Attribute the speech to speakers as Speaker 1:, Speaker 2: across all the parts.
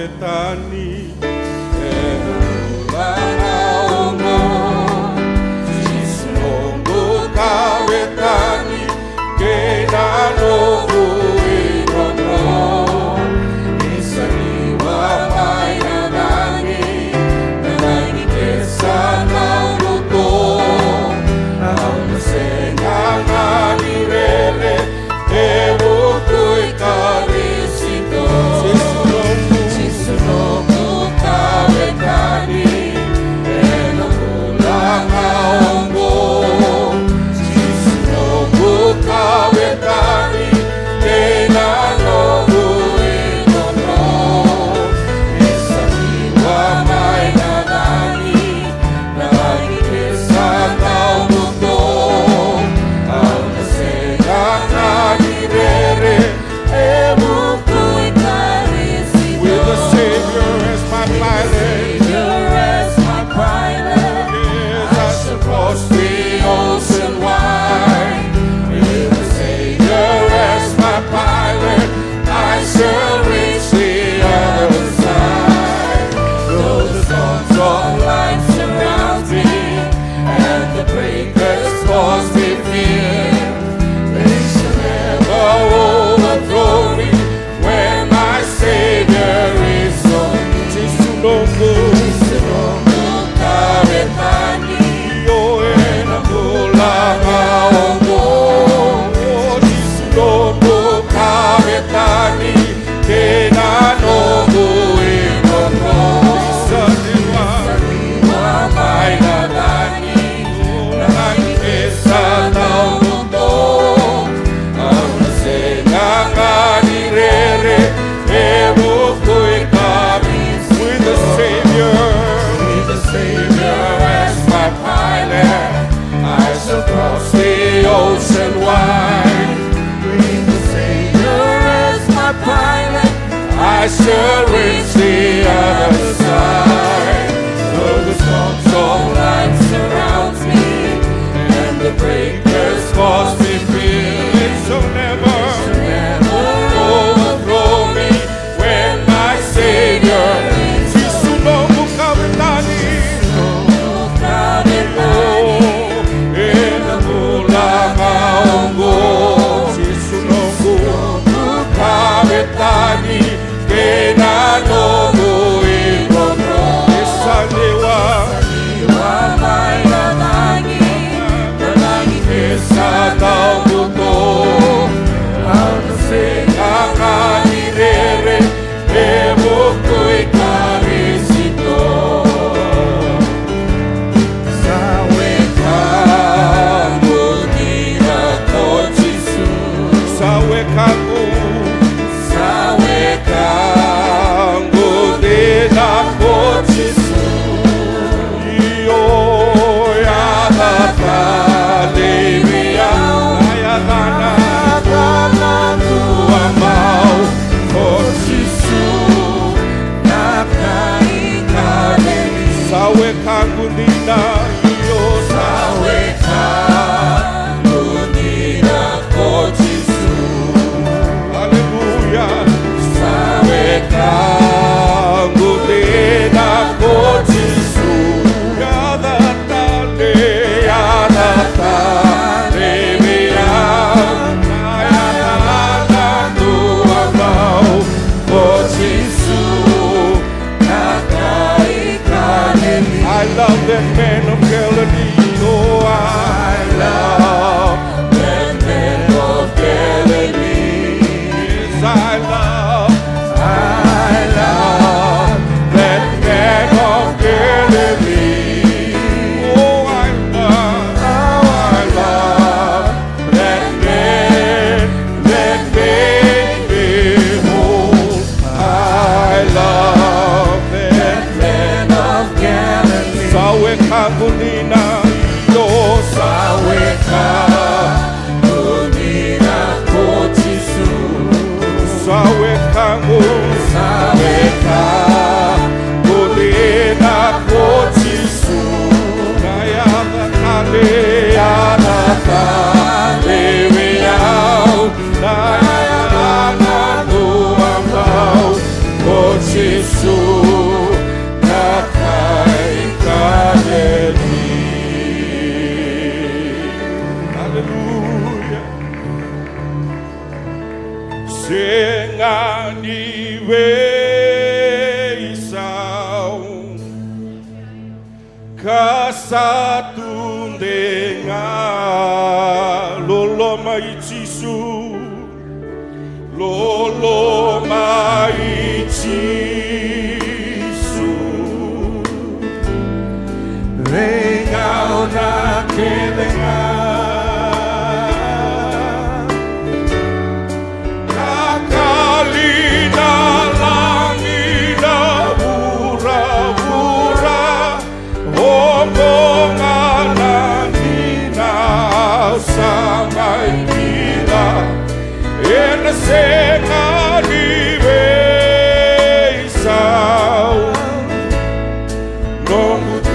Speaker 1: kawetani
Speaker 2: Ulangaongo Jisunongo kawetani Kenanogu inono Isaniwa mainanani Nanani kesana unuto Naunasenyangani rere Ebuku ikarisito Jisunongo kawetani Ulangaongo Jisunongo kawetani Kenanogu inono Isaniwa mainanani Nanani kesana unuto Naunasenyangani rere Ebuku ikarisito
Speaker 1: with the Savior as my pilot.
Speaker 2: I shall cross the ocean wide. With the Savior as my pilot, I shall reach the other side. Though the storms of life surround me and the breakers cause me fear, they shall never overthrow me when my Savior is on me.
Speaker 1: Jisunongo
Speaker 2: Kawetani
Speaker 1: with the Savior.
Speaker 2: Savior as my pilot, I shall cross the ocean wide. With the Savior as my pilot, I shall reach the other side. Though the storms of life surround me and the breakers cause me fear,
Speaker 1: It shall never
Speaker 2: overthrow me when my Savior is
Speaker 1: Jisunongo kawetani
Speaker 2: Jisunongo kawetani Kenanogu
Speaker 1: veisau kasatundenga lolo mai Jisu lolo mai Jisu
Speaker 2: Rengau na kelenga
Speaker 1: Kakalina langina bura-bura omongan langina sampai gila Enasenga di beisau nongu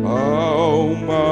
Speaker 2: alma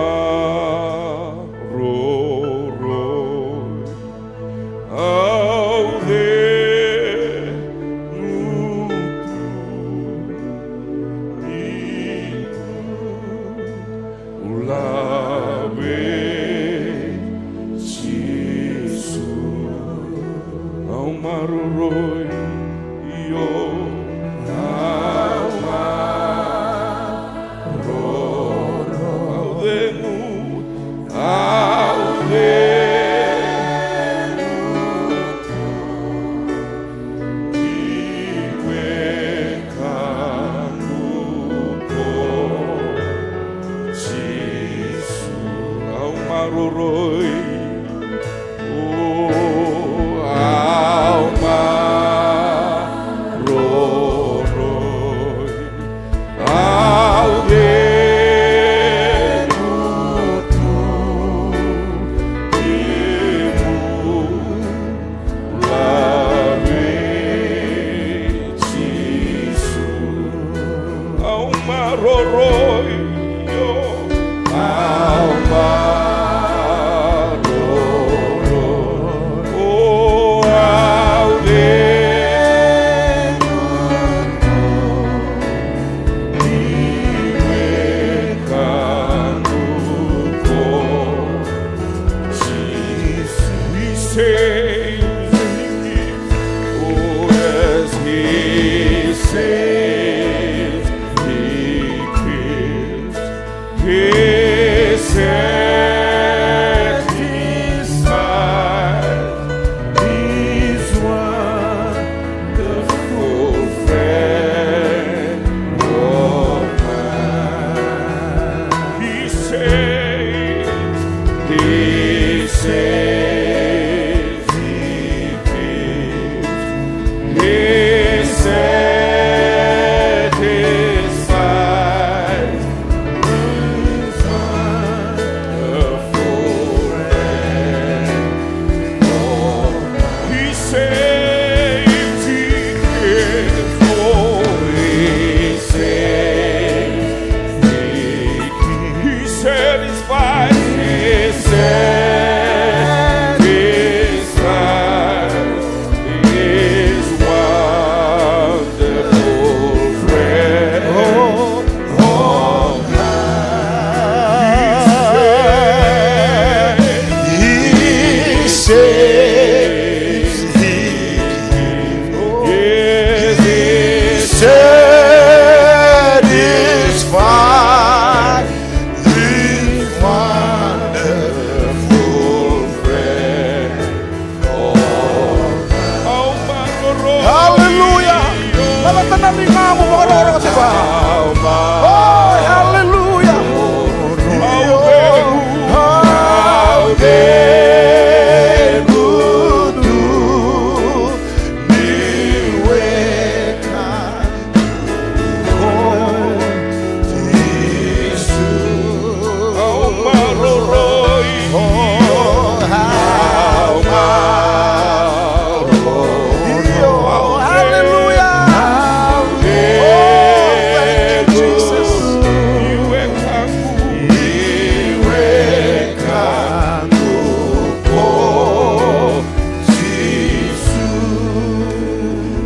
Speaker 1: saves and He keeps. Oh, yes, He saves, He keeps. He satisfies His wonderful friend of mine. He saves, He saves, He keeps. He satisfies His wonderful friend of mine. He saves, He gives. Oh, He saves, He keeps. He satisfies, He satisfies His wonderful friend of mine.
Speaker 2: He saves, He
Speaker 1: Yes, He
Speaker 2: satisfies His wonderful friend.
Speaker 1: Oh, my Lord.
Speaker 2: Hallelujah! Nalatanami nga mo mga loro kasi ba? Oh, hallelujah! How they would do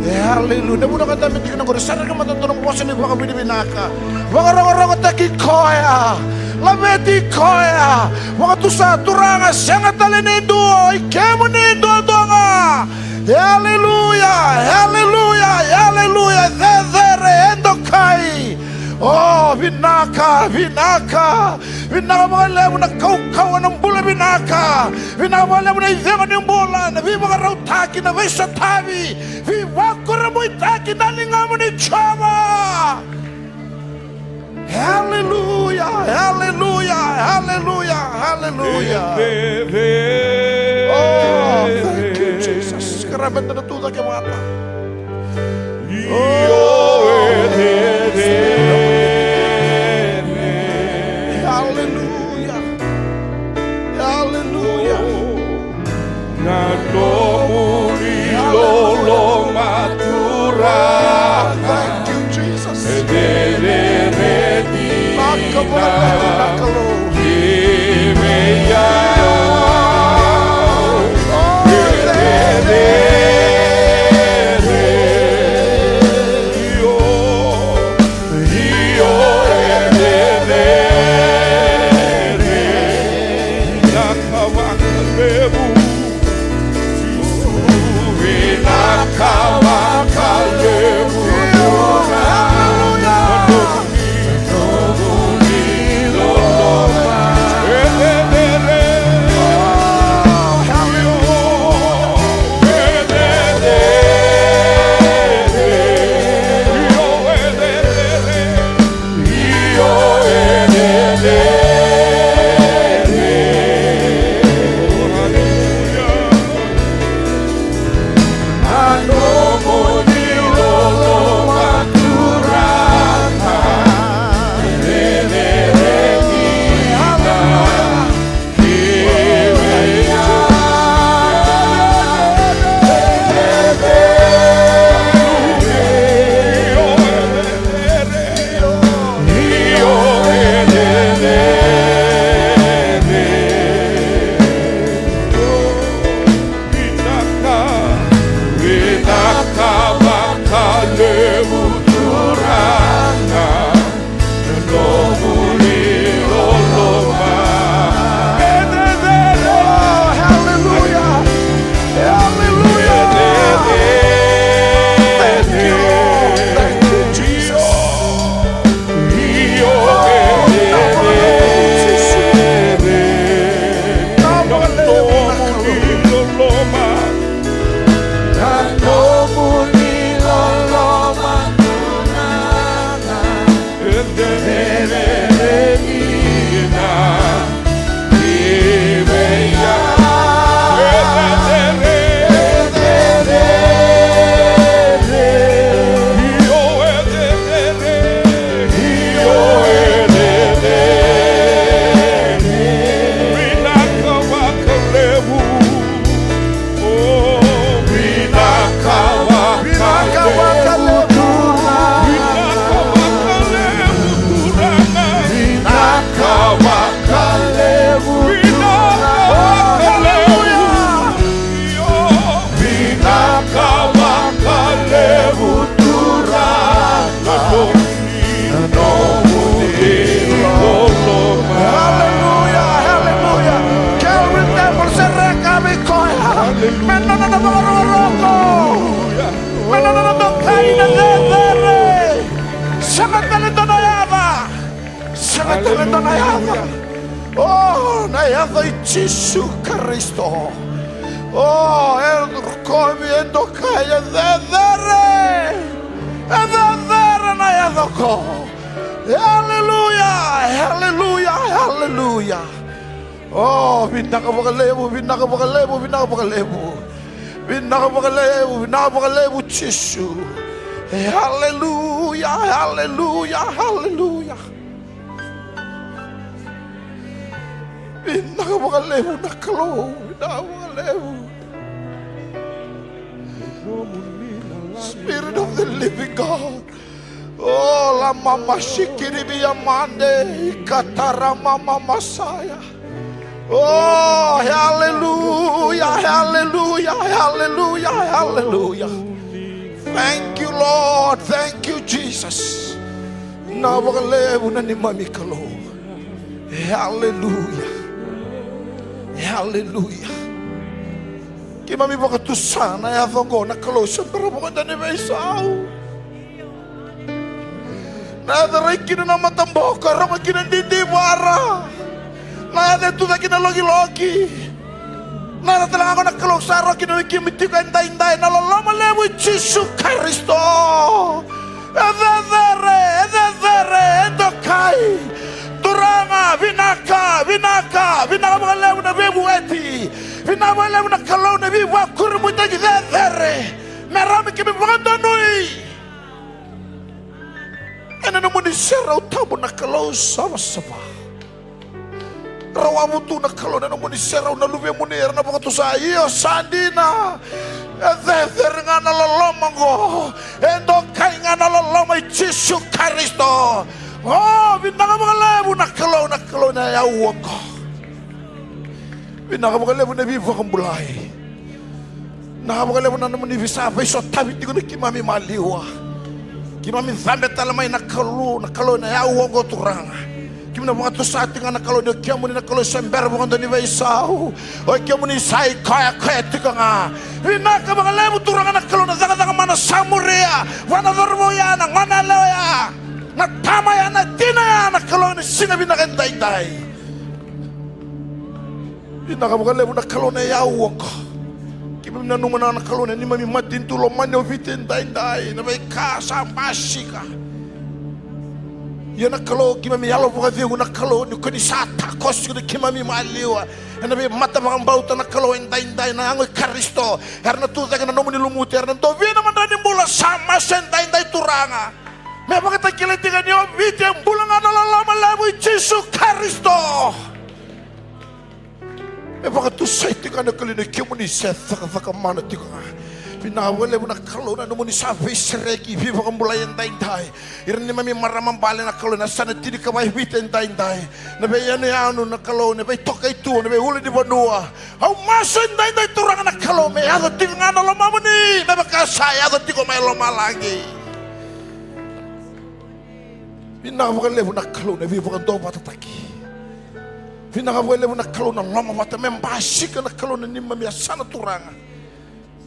Speaker 2: Hallelujah. Muna ka dami tingnan ko. Sana ka matutunong po sa ni baka binibinaka. Mga rango-rango takikoya. Lameti koya. Mga tusa turanga siyang atalinindu. Ikemo nindo donga. Hallelujah. Hallelujah. Hallelujah. There endokai. Oh, binaka, binaka. Binaka mga lemo na kaukawan ng bula binaka. Binaka mga lemo na izeman yung bula. Na mga rautaki na may satabi. Wakura mo itaki na lingamu ni chama. Hallelujah, hallelujah, hallelujah, hallelujah. Oh, thank you, Jesus. Karaban na natuta kay mga ata. Hallelujah, hallelujah. Thank you, Jesus.
Speaker 1: Kawakalebu
Speaker 3: Menana na baroroko. Menana na dokaina levere. Samantalento na yava. Samantalento na yava. Oh, na yava Jesu Kristo. Oh, come e dokaina levere. Levere na yavako. Hallelujah, hallelujah, hallelujah. Oh, binakapakalebu, binakapakalebu, binakapakalebu. Binakapakalebu, binakapakalebu, Jesu. Hallelujah, hallelujah, hallelujah. Binakapakalebu, nakalo, binakapakalebu. Spirit of the living God. Oh, la mama shikiri amande, katara mama masaya. Oh, hallelujah, hallelujah, hallelujah, hallelujah. Thank you, Lord. Thank you, Jesus. Nawakalebu na ni mami kalo. Hallelujah. Hallelujah. Kimami bakatusana ya vongo na kalo sembara bukanda ni Esau. Nada reikina na matamboka, rama kina dindi wara. Nada tu da kina logi. Nada telang ako nakalog sa araw kina wikimiti ka inday na lalama lewo Jesu Kristo. Edevere, endokai. Turanga, vinaka mga lewo na bibu eti. Vinaka mga lewo na kalaw na bibu wakuru mo itagi edevere. Merami kimi pangandanui. Ena naman ni Sera utamo na kalaw sama-sama. Rawa mo to na kalaw na naman ni Sera na lubi mo ni Erna baka to sa iyo sandina. Ether nga nalalomang ko. Endo kay nga nalalomay Jesu Kristo. Oh, binakamakalebu na kalaw na yawag ko. Binakamakalebu na bibo kang bulay. Nakamakalebu na naman ni Visapay so tabi di ko na kimami maliwa. Kimami zambe talamay nakalo na yawo go turanga. Kimna mga to sa ating nakalo ni kiamo ni nakalo sa ember mo kanda ni Esau. O kiamo ni sai kaya tika nga. Hinaka mga lemo turanga nakalo na zanga mana samuria. Wana dormo yana, wana loya. Natama yana, tina yana nakalo ni sinabi na kenday. Hinaka mga lemo nakalo na yawo ko. Kimim na nung na nakalon ni mami matin tulo manyo vitin dai na may kasa masika. Yan nakalo kimami yalo po kasi yung nakalo ni kuni sata kos yung kimami maliwa. Na may mata mga bauta nakalo dai na angoy Kristo. Her na tuta ka na nomo ni lumuti her na to vi naman rin mula sama sen dai turanga. May mga tagkilitigan niyo vitin bulang na nalalaman labo Jesu Kristo. E baka tu sai tika na kalina kimu ni saka mana tika. Pinawale mo na kalona no mo ni sabi sereki viva kang bulayan dai. Iran ni mami maramang bale na kalona sana tini ka may bitin dai. Na be yan ano na kalona be tokay tu na be uli di banua. Au masen dai turang na kalona me ado tika nga na lama mo ni. Be baka saya ado tika may lama lagi. Pinawale mo na kalona viva kang doba tataki. Pinakawele mo na kalon ng lama mata membasik na kalon ng nimamya sana turanga.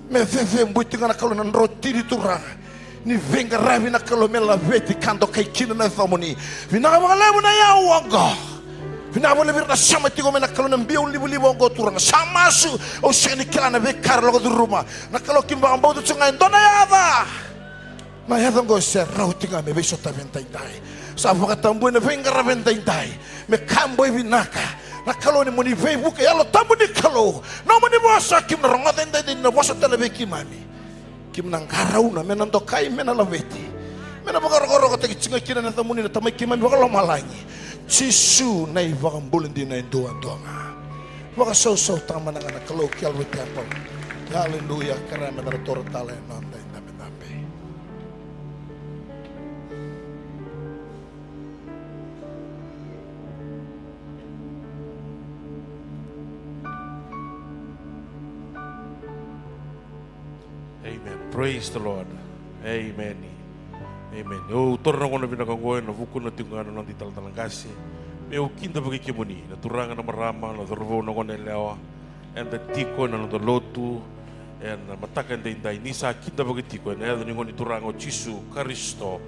Speaker 3: Me veve mbuti na kalon ng rotiri turanga. Ni venga ravi na kalon me laveti kando kay kina na thamoni. Pinakawele mo na yawaga. Pinakawele mo na sama tigo me na kalon ng biyon libo-libo ang turanga. Sama su o siya ni kila na bekar logo du ruma. Na kalon kimba ang bauto tsungayin do na yava. Na yava ngo siya rauti nga me beso tabentay tay. Sa pagkatamboy na venga raventay tay. Me kamboy vinaka na kalo ni muni Facebook ya lo tamu ni kalo na muni wasa kim na ronga tenda din na wasa talabe kimami kim nang karau na menan to kai mena laveti mena bagaro ka tagi cinga kina na tamu ni na tamay kimami bakalo malangi Jesu na ibang bulan din na doa baka so tama na na kalo kial with temple hallelujah karama na toro tala na nabe.
Speaker 1: Amen. Praise the Lord. Amen. Amen. O torna ko na binakagoy na buko na tingano ng tital-talang kasi. May ukinda bagi kimuni na turangan na marama na turbo na ko nelewa. and the tiko na the lotu and mataka ndai nisa kita bagi tiko na the ngoni turango Jisu Kristo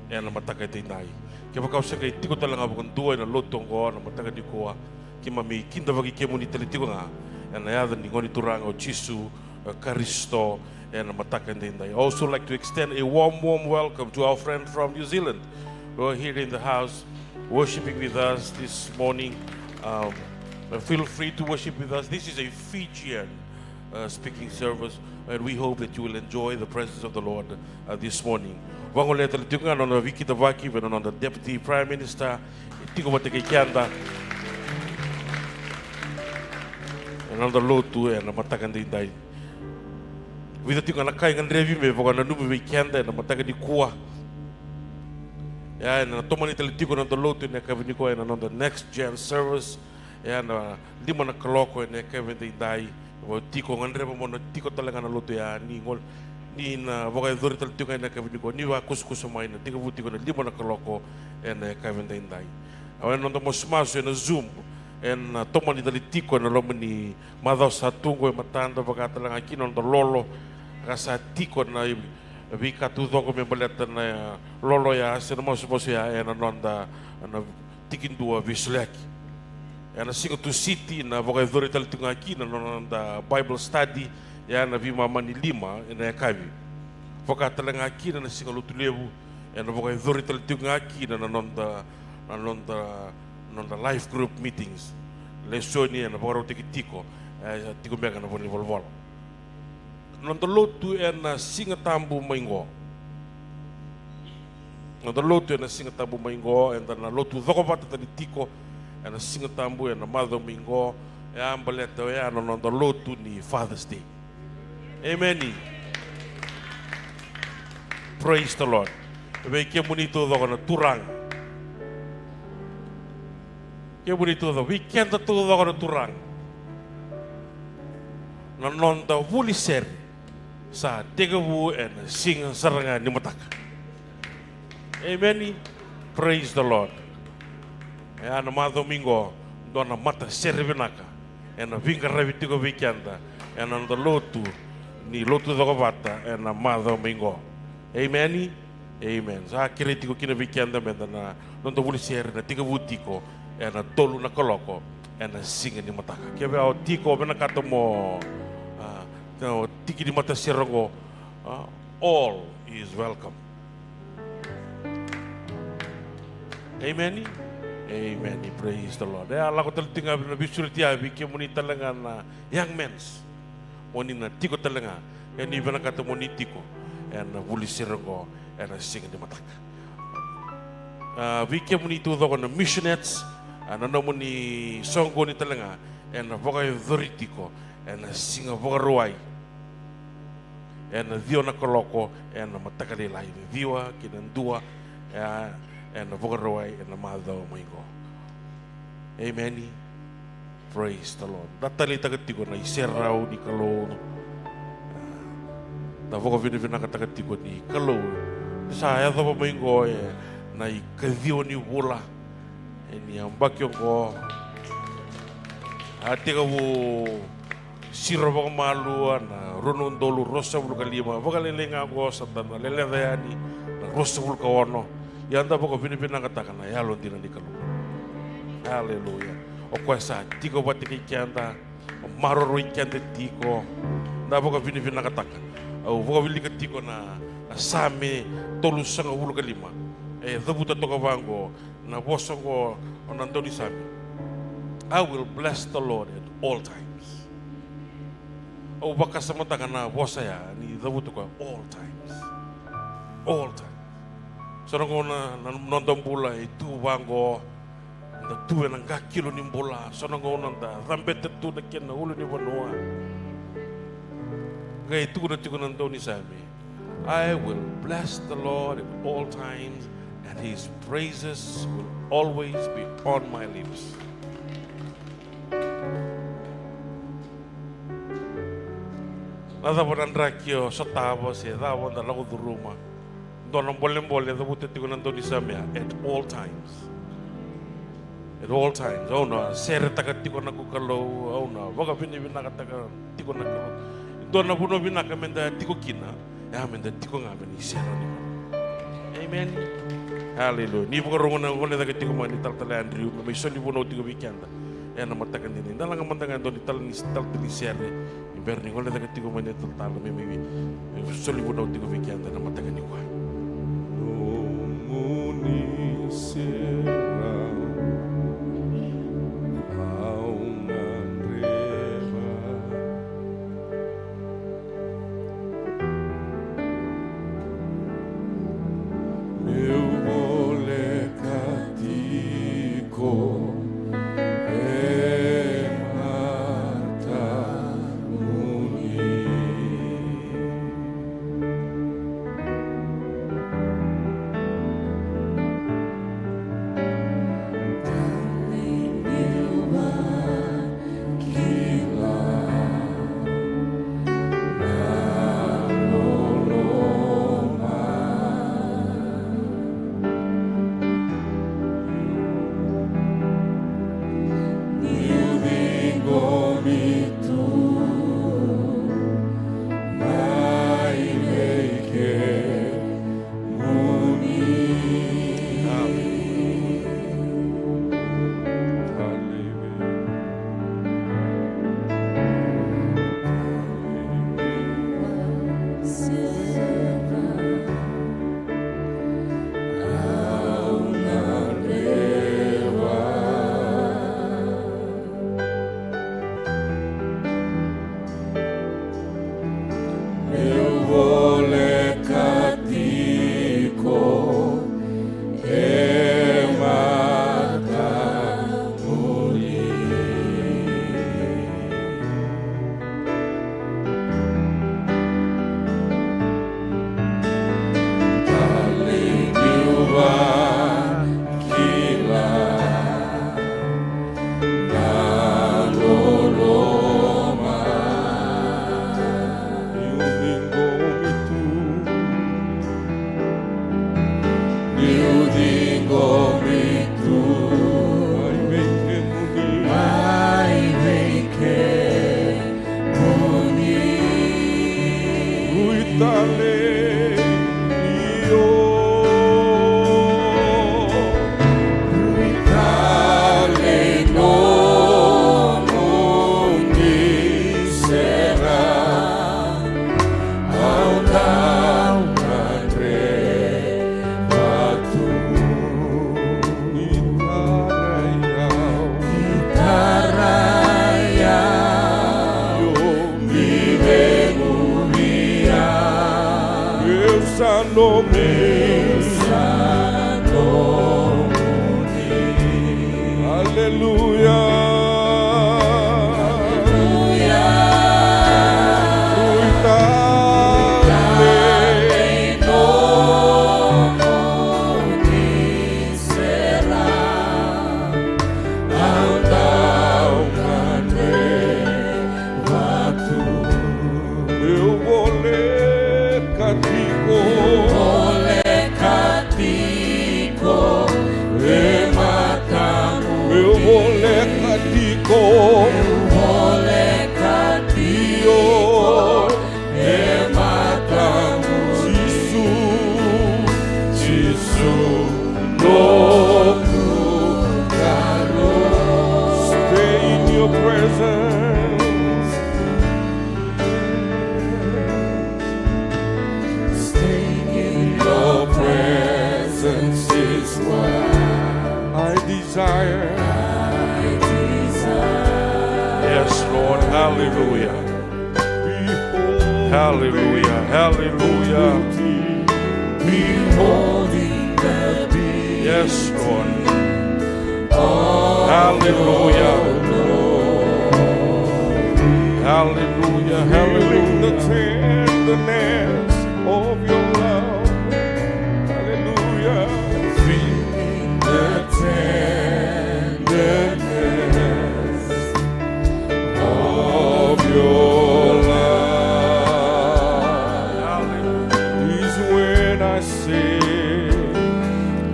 Speaker 1: and mataka ndai ke baka usa kai tiko talanga bukon dua na lotu ngo na mataka dikoa ki mami kinda bagi ke muni tele tiko nga and the ngoni turango Jisu Kristo and mataka ndai. Also like to extend a warm welcome to our friend from New Zealand who are here in the house worshiping with us this morning. Feel free to worship with us. This is a Fijian speaking service, and we hope that you will enjoy the presence of the Lord this morning. Wangole talitunga nona Viki Tavaki, but on the Deputy Prime Minister, Tiko Mateke Kianda, and on the Lotu and Matakandi Dai. With the Tika Nakai and Revi, we were going to move Kianda and Matakadi Kua. Yeah, and Tomani Talitiko on the Lotu and Kaviniko and on the next gen service. And Limana Kaloko and Kevin Dai, or Tiko and Revamon, Tiko Talangana Lotia, Ningol, Nina, Vogadorital Tuka and Kevin, Niva Kuskusama, and Tiko and Limana Kaloko and Kevin Dai. I went on the Mosmas and a Zoom and Tomani Tiko and Romani, Mother Satungo, Matanda, Vagatalangakin on the Lolo, Gasa Tiko and Vika to Dogomelet and Loloya, Senamosbosia, and on the Tikindu Vislaki. And a single to city na vocabulary tunga aqui na Bible study ya na vi mamani lima na kavi. Foka talaga aqui na single to levu and vocabulary tunga aqui na life group meetings. Lessoni and boro tiko tiko mega na volleyball. Non the lotu and singa tambu maingo. Non the lotu and singa tambu maingo and na lotu zokobata tiko. And a single tambu and a mother mingo, and Ambaleta, and on the Lotu ni Father's Day. Amen. Praise the Lord. We came bonito on a turang. Que bonito the weekend to the turang. Non the woolly ser, sa tegawu and sing saranga nimataka. Amen. Praise the Lord. And a mother mingo, dona mata servinaka, and a vinga ravitigo vikanda, and on the lotu, ni lotu dogavata, and a mother mingo. Amen. Amen. Sa kiritico kina vikanda, and non the woolly ser, and a tigavutico, and a tolu na coloko, and a singing in mataka. Give out tico, benacatomo, tiki di mata serogo, all is welcome. Amen. Amen. Praise the Lord. Allah ko talaga na bisulti abi ke muni talaga na young men's muni na tiko talaga and even na kata muni tiko and bulisirgo and sing di mataka. Vi ke muni tu do na missionaries and na muni songo ni talaga and voga veritiko and sing voga ruai and dio na koloko and mataka de lai viwa kinandua and Vogaroi and the mother of my God. Amen. Praise the Lord. Datali tagatiko na iserao ni kalo. Na Vogovini vinakatagatiko ni kalo. Sa ayatho pa may go na ikadyo ni wula. Ni ang bakyo ko. Ati ka wo siro pa kamaluan na runong dolo rosa wul kalima. Vogalilinga ko sa tanah lelevayani na rosa wul kawono. Yanda boko pinipinang katakana yalo din ang dikalo. Hallelujah. O kwesa tiko bati kay kianda, maroroi kianda tiko. Na boko pinipinang katakan. O boko bili ka tiko na sami tolusang ulo kalima. Dabuta to kavango na bosong ko onandoni sami. I will bless the Lord at all times. O baka sa matakan na bosaya ni dabuto ko all times. All times. Sarang ko na nandang bola itu bango na tuwe ng kakilo ni bola. Sarang ko nanda rambet tu na kena ulo ni banua. Kaya itu na tiko nandang ni sami. I will bless the Lord at all times, and His praises will always be on my lips. Nada po nandrakyo sa tabo siya daw na lago duruma. Doon ang boleh-boleh dapat tigo nandun di samya at all times. at all times. Oh na, sere taka tiko na kukalo, oh na, waka vini vinaka taka tiko na kalo. Ito na puno vinaka menda tiko kina, ya menda tiko nga vini sero ni mana. Amen. Hallelujah. Ni buka rongo na ngone taka tiko mani tal Andrew, may so ni puno tiko vikenda. Ya na matakan din. Dalang mantangan do ni tal ni sere. Imberni ngone taka tiko mani tal may so ni puno tiko vikenda na matakan ni kwa.
Speaker 2: Muni será alma reva meu molecatico é mata muni.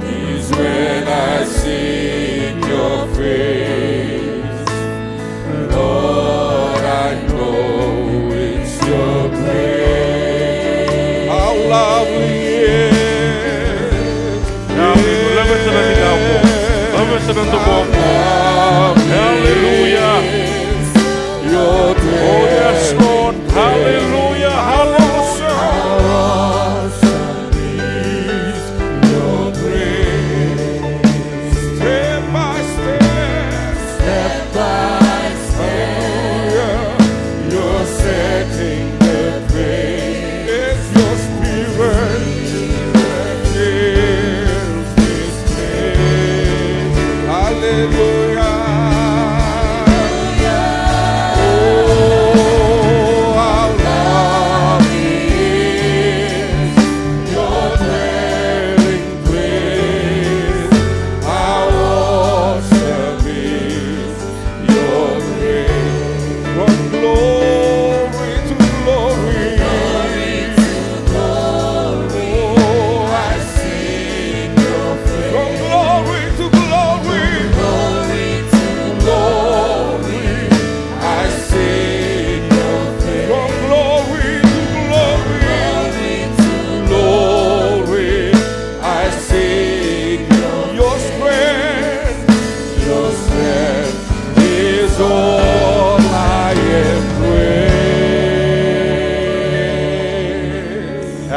Speaker 4: Is when I seek your face.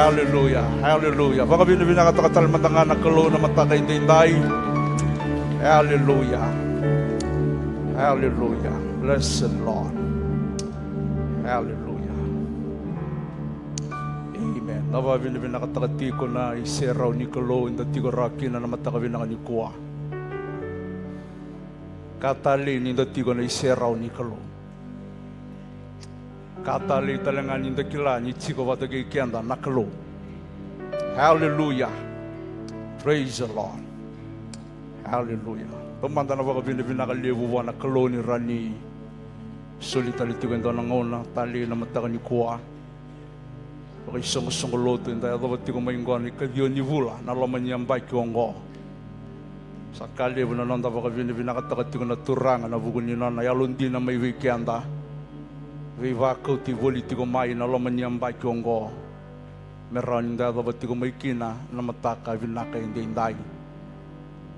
Speaker 4: Hallelujah, hallelujah. Baka binakatakatal matanga na kalo na matakay dinday. Hallelujah, hallelujah. Bless the Lord. Hallelujah. Amen. Nava binakatakati ko na iseraw ni kalo inda tigo raki na namatakabi na kanikuwa. Katali inda tigo na iseraw ni kalo. Katali talangan inda kila ni tigo watagay kianda nakalo. Hallelujah. Praise the Lord. Hallelujah. Pemanda na baka binakalibu wana kalo ni rani. Solitali tigo inda nangona tali na mataka ni kuwa. Baka isang loto inda yadaba tigo maingwani kadiyo ni vula na laman niyang baki ongo. Sakali bu na nanda baka binakataka tigo na turanga na bugun ni nana yalundi na may wikianda. Vivako ti voli tigo mai na laman niyang baki ongo. Meron inda yadaba tigo maikina na mataka vinaka inda inday.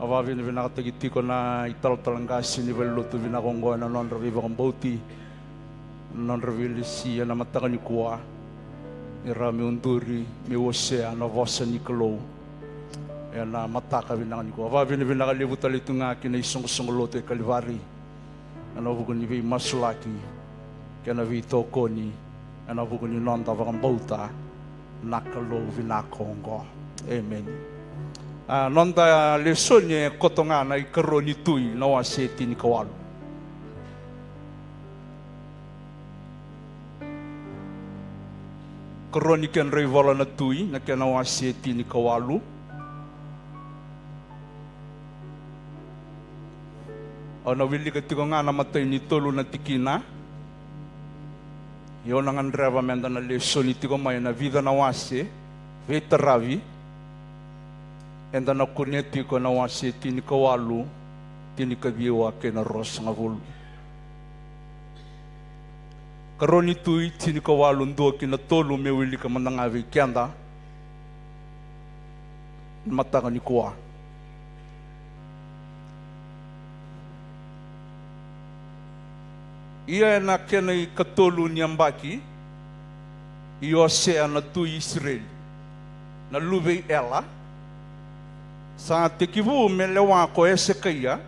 Speaker 4: Awa vinakatagi tigo na ital-talangasi ni veluto vinakongo na non ravi bakang bauti. Non ravi siya na mataka ni kuwa. Irami unduri mi wosea na vosa ni kalo. Ya na mataka vinaka ni kuwa. Awa vinakalibutal ito nga kina isong loto e kalivari. Ano buko ni vi masulaki. Kaya na vi toko ni. Ano buko ni nonda bakang bauta. Nakalo vinakongo. Amen. Nonda lesonye kotonga na ikaro ni tui na waseti ni kawalu. Karo ni ken reivola na tui na ken na waseti ni kawalu. O na wili ka tiko nga na matay ni tolu na tikina. Yo nangan reva menda na lesoni tiko may na vida na wase. Veteravi. Enda na kuneti ko na wasi tini kawalu, tini kabiwa ke na ros nga vulu. Karoni tui tini kawalu ndo kina tolu mewili ka manangawi kianda, mataka ni kuwa. Ia na kena i katolu nyambaki, iyo sea na tui Israel, na luvei ela, sa tekivu melewa ko esekaya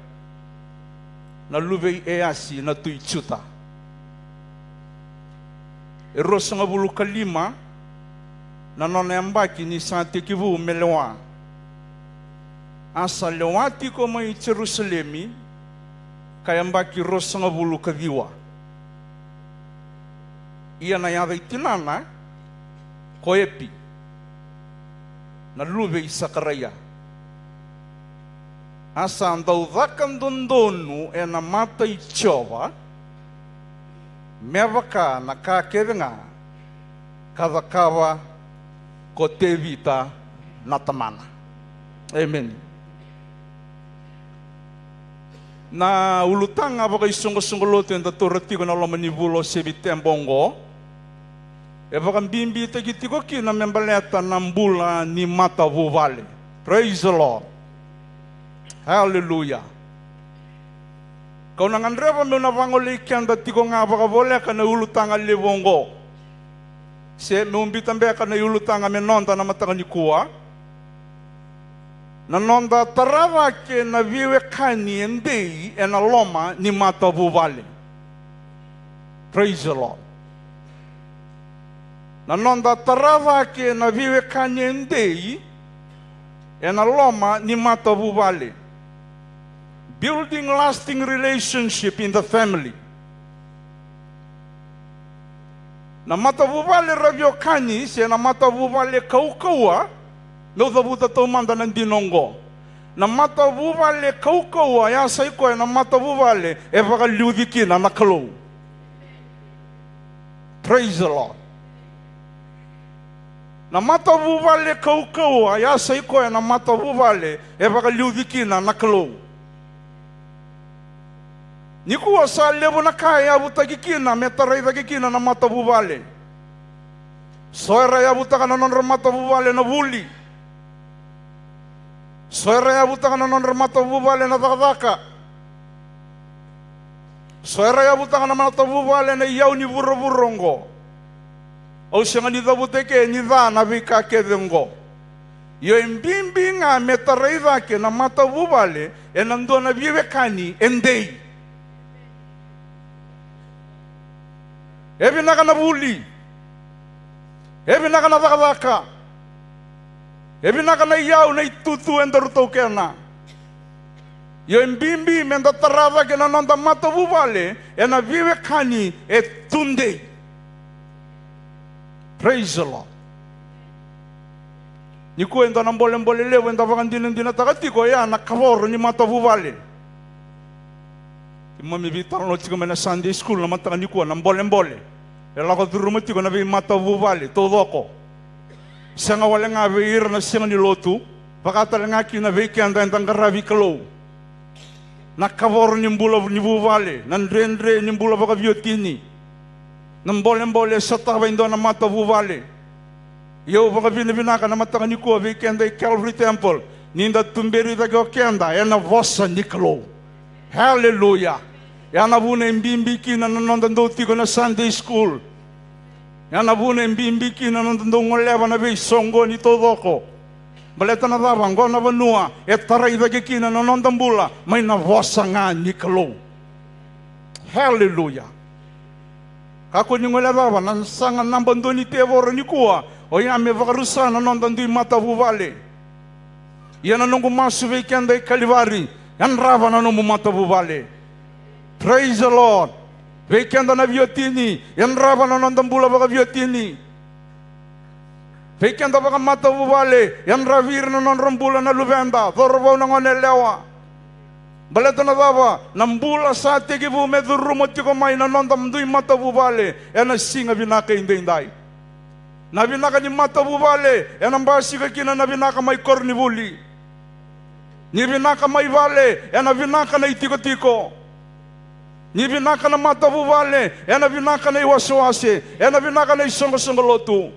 Speaker 4: na luvei easi na tuichuta. Eros nga bulu kalima na nonembaki ni sa tekivu melewa. Asa lewati ko may Jerusalemi kayambaki ros nga bulu kadiwa. Iya na yada itinana ko epi na luvei sakaraya. Asa andau dhakan dondonu e na mata i chowa, mewaka na kakerenga, kadakawa ko te vita na tamana. Amen. Na ulutanga baka isongo-songolote nda toratigo na lomanivulo sebitembongo, e baka mbimbi tegitiko ki na membaleta na mbula ni mata vuvale. Praise the Lord. Hallelujah. Kau nangan reva me unavangole kianda tiko nga baka vole ka na ulutanga levongo. Se me umbitambe ka na ulutanga me nonda na mataka ni kuwa. Na nonda tarava ke na viwe kani endei e na loma ni mata vuvale. Praise the Lord. Na nonda tarava ke na viwe kani endei e na loma ni mata vuvale. Building lasting relationship in the family. Na mata vuvale ravyo kani se na mata vuvale kaukaua no dhavuta to manda ng dinongo. Na mata vuvale kaukaua ya saiko na mata vuvale e baka liudiki na nakalo. Praise the Lord. Na mata vuvale kaukaua ya saiko na mata vuvale e baka liudiki na nakalo. Nikuwa sa levo na kaya butagikina metaray dagikina na mata vuvale. Soera ya butaka na non mata vuvale na vuli. Soera ya butaka na non mata vuvale na dakdaka. Soera ya butaka na mata vuvale na yaw ni vuro-vurongo. O siya nga ni dabuteke ni na vika kedengo. Yo imbimbi nga metareiva ke na mata vuvale e nando na viwekani endei. Ebi naka na vuli. Ebi naka na dakadaka. Ebi naka na iau na itutu endaruto kena. Yo imbimbi menda tarava ke na nanda mata vuvale e na viwekani e tundei. Praise the Lord. Ni kuenda na mbole levo enda vakandina takatiko ya na kavoro ni mata vuvale. Mami vitalo no tiko mena Sunday school na mata ni kuwa na mbole. Ela ko duru tiko na vi mata vuvale todoko. Sanga wala nga veir na sanga ni lotu, pakatala nga ki na vekenda endangaravi kalo. Na kavoro ni mbula ni vuvale, na ndrendre ni mbula vakaviotini. Na mbole sa tawa indo na mata vuvale. Yo baka vinaka na mata ni kuwa vekenda Calvary Temple. Ninda tumberi da gokenda ena vossa niklo. Hallelujah. Yana vune mbimbi kina na nondando tiko na Sunday school. Yana vune mbimbi kina na nondando ngoleva na vei songo ni todoko. Baleta na dava ngona vanua e tarai da kina na nondambula mai na vossa nga niklo. Hallelujah. Kako ni ngoleva na sanga nambando ni tevoro ni kuwa. O ya me vakarusana nondando mata vuvale. Yana nungu masu vekenda Kalivari. Yan rava na numu mata vuvale. Praise the Lord. Vekenda na viotini. Yan rava na nondambula vaka viotini. Vekenda vaka mata vuvale. Yan ravir na nonrambula na luvenda. Dhorvau na ngonelewa. Baleta na dava. Nambula sa teki vu medhurumo tiko mai na nondamdui mata vuvale. Yana singa vinaka indai. Na vinaka ni mata vuvale. Yana mbasika kina na vinaka mai kornivuli. Ni vinaka mai vale, ena vinaka na itiko-tiko. Ni vinaka na mata vuvale, ena vinaka na iwaswase, ena vinaka na isongo-songolotu.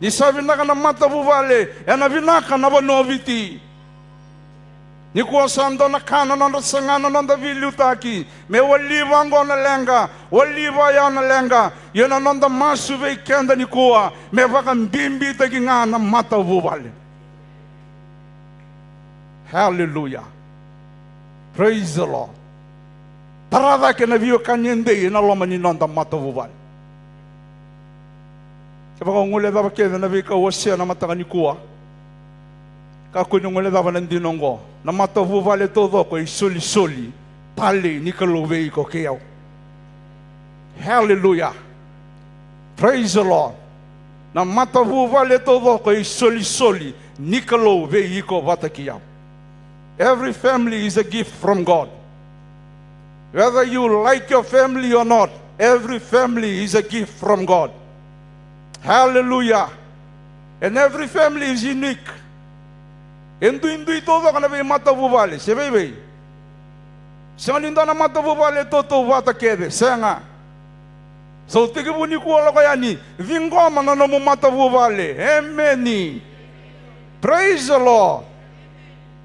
Speaker 4: Ni sa vinaka na mata vuvale, ena vinaka na vanoviti. Ni kuwasando na kana na rasangana na vilutaki. Me waliva ngo na lenga, waliva ya na lenga. Yena nonda masu vekenda ni kuwa, me vaka mbimbi teki nga na mata vuvale. Hallelujah. Praise the Lord. Tarada ke na vio kanyende na loma ni nonda mata vuvale. Kapag ngule dava ke na vika wasya na mata ni kuwa. Kako ni ngule dava nandinongo na mata vuvale todo ko isoli tali ni kalove ko keo. Hallelujah. Praise the Lord. Na mata vuvale todo ko isoli ni kalove ko vatakiao. Every family is a gift from God. Whether you like your family or not, every family is a gift from God. Hallelujah. And every family is unique. Indui todo kana be mata vuvale, se bebe. Senga linda na mata vuvale toto vata kede, senga. So tiki buni kuala kayani, vingoma na mo mata vuvale. Amen. Praise the Lord.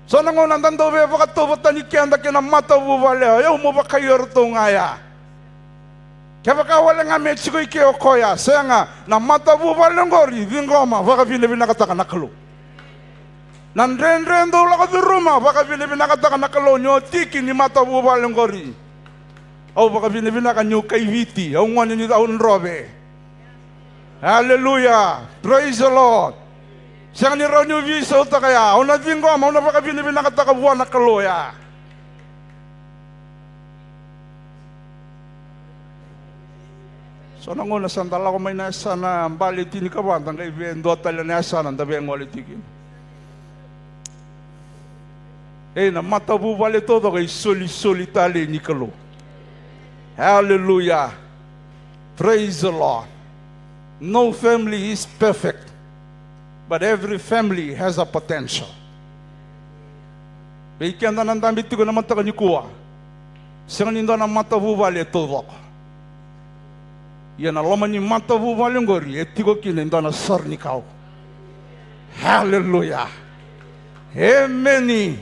Speaker 4: So nango nandando be vakatovo tani kenda kena mata vuvale yo mo bakayor to ngaya. Kaya kawala nga Mexico ikeo koya senga na mata vuvale ngori vingoma vaka vile vinakataka nakalo. Nandrendo la kaduruma vaka vile vinakataka nakalo nyo tiki ni mata vuvale ngori. Au vaka vile vinakanyo kaiviti au ngwani ni taun robe. Hallelujah. Praise the Lord. Siang ni raw niyo visa uta kaya, una vingoma, una baka binakatakabuan na kaloya. So nanguna sandala ko may nasa na baliti ni kabantang kay vendo tala nasa na tabi ang walitikin. Na mata vuvale todo kay soli tali ni kalo. Hallelujah. Praise the Lord. No family is perfect. But every family has a potential. Baikianda nandambit ko naman taka ni kuwa. Siya nindo na mata vuvale todo. Yan alaman ni mata vuvale ngori etiko kinindo na sarnikaw. Hallelujah. Amen.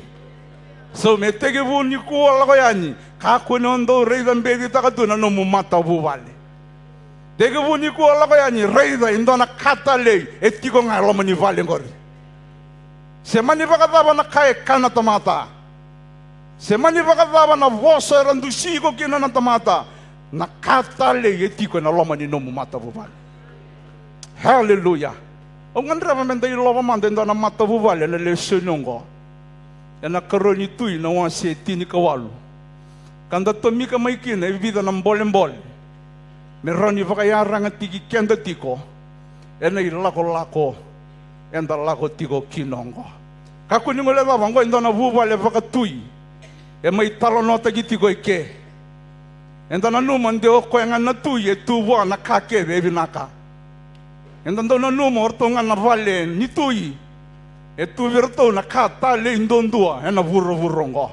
Speaker 4: So metege vu ni kuwa lako yani. Kako nondo reidan bedi taka tu na no mata vuvale. Dege vuni ku ala ko yani reida indona katale etiko ngalo mani vale ngori. Semani vakatava na kai kana tamata. Semani vakatava na vosa randusi ko kina na tamata. Na katale etiko na loma ni nomu mata vale. Hallelujah. O ngandra mamenda i lova manda indona mata vale na le senongo. Ena karoni tui na wase tini kawalu. Kanda tomika maikina e vida na mbole. Meroni vakayaranga tiki kenda tiko. Ena i lako. Enda lako tiko kinongo. Kaku ni ngole dava ngo indona vuvale vakatui. E mai talonota ki tiko ike. Enda na numa ndeo koenga na tui e tuwa na kake bebi naka. Enda na numa ortonga na vale ni tui. E tu virtou na kata le indondua e na vurongo.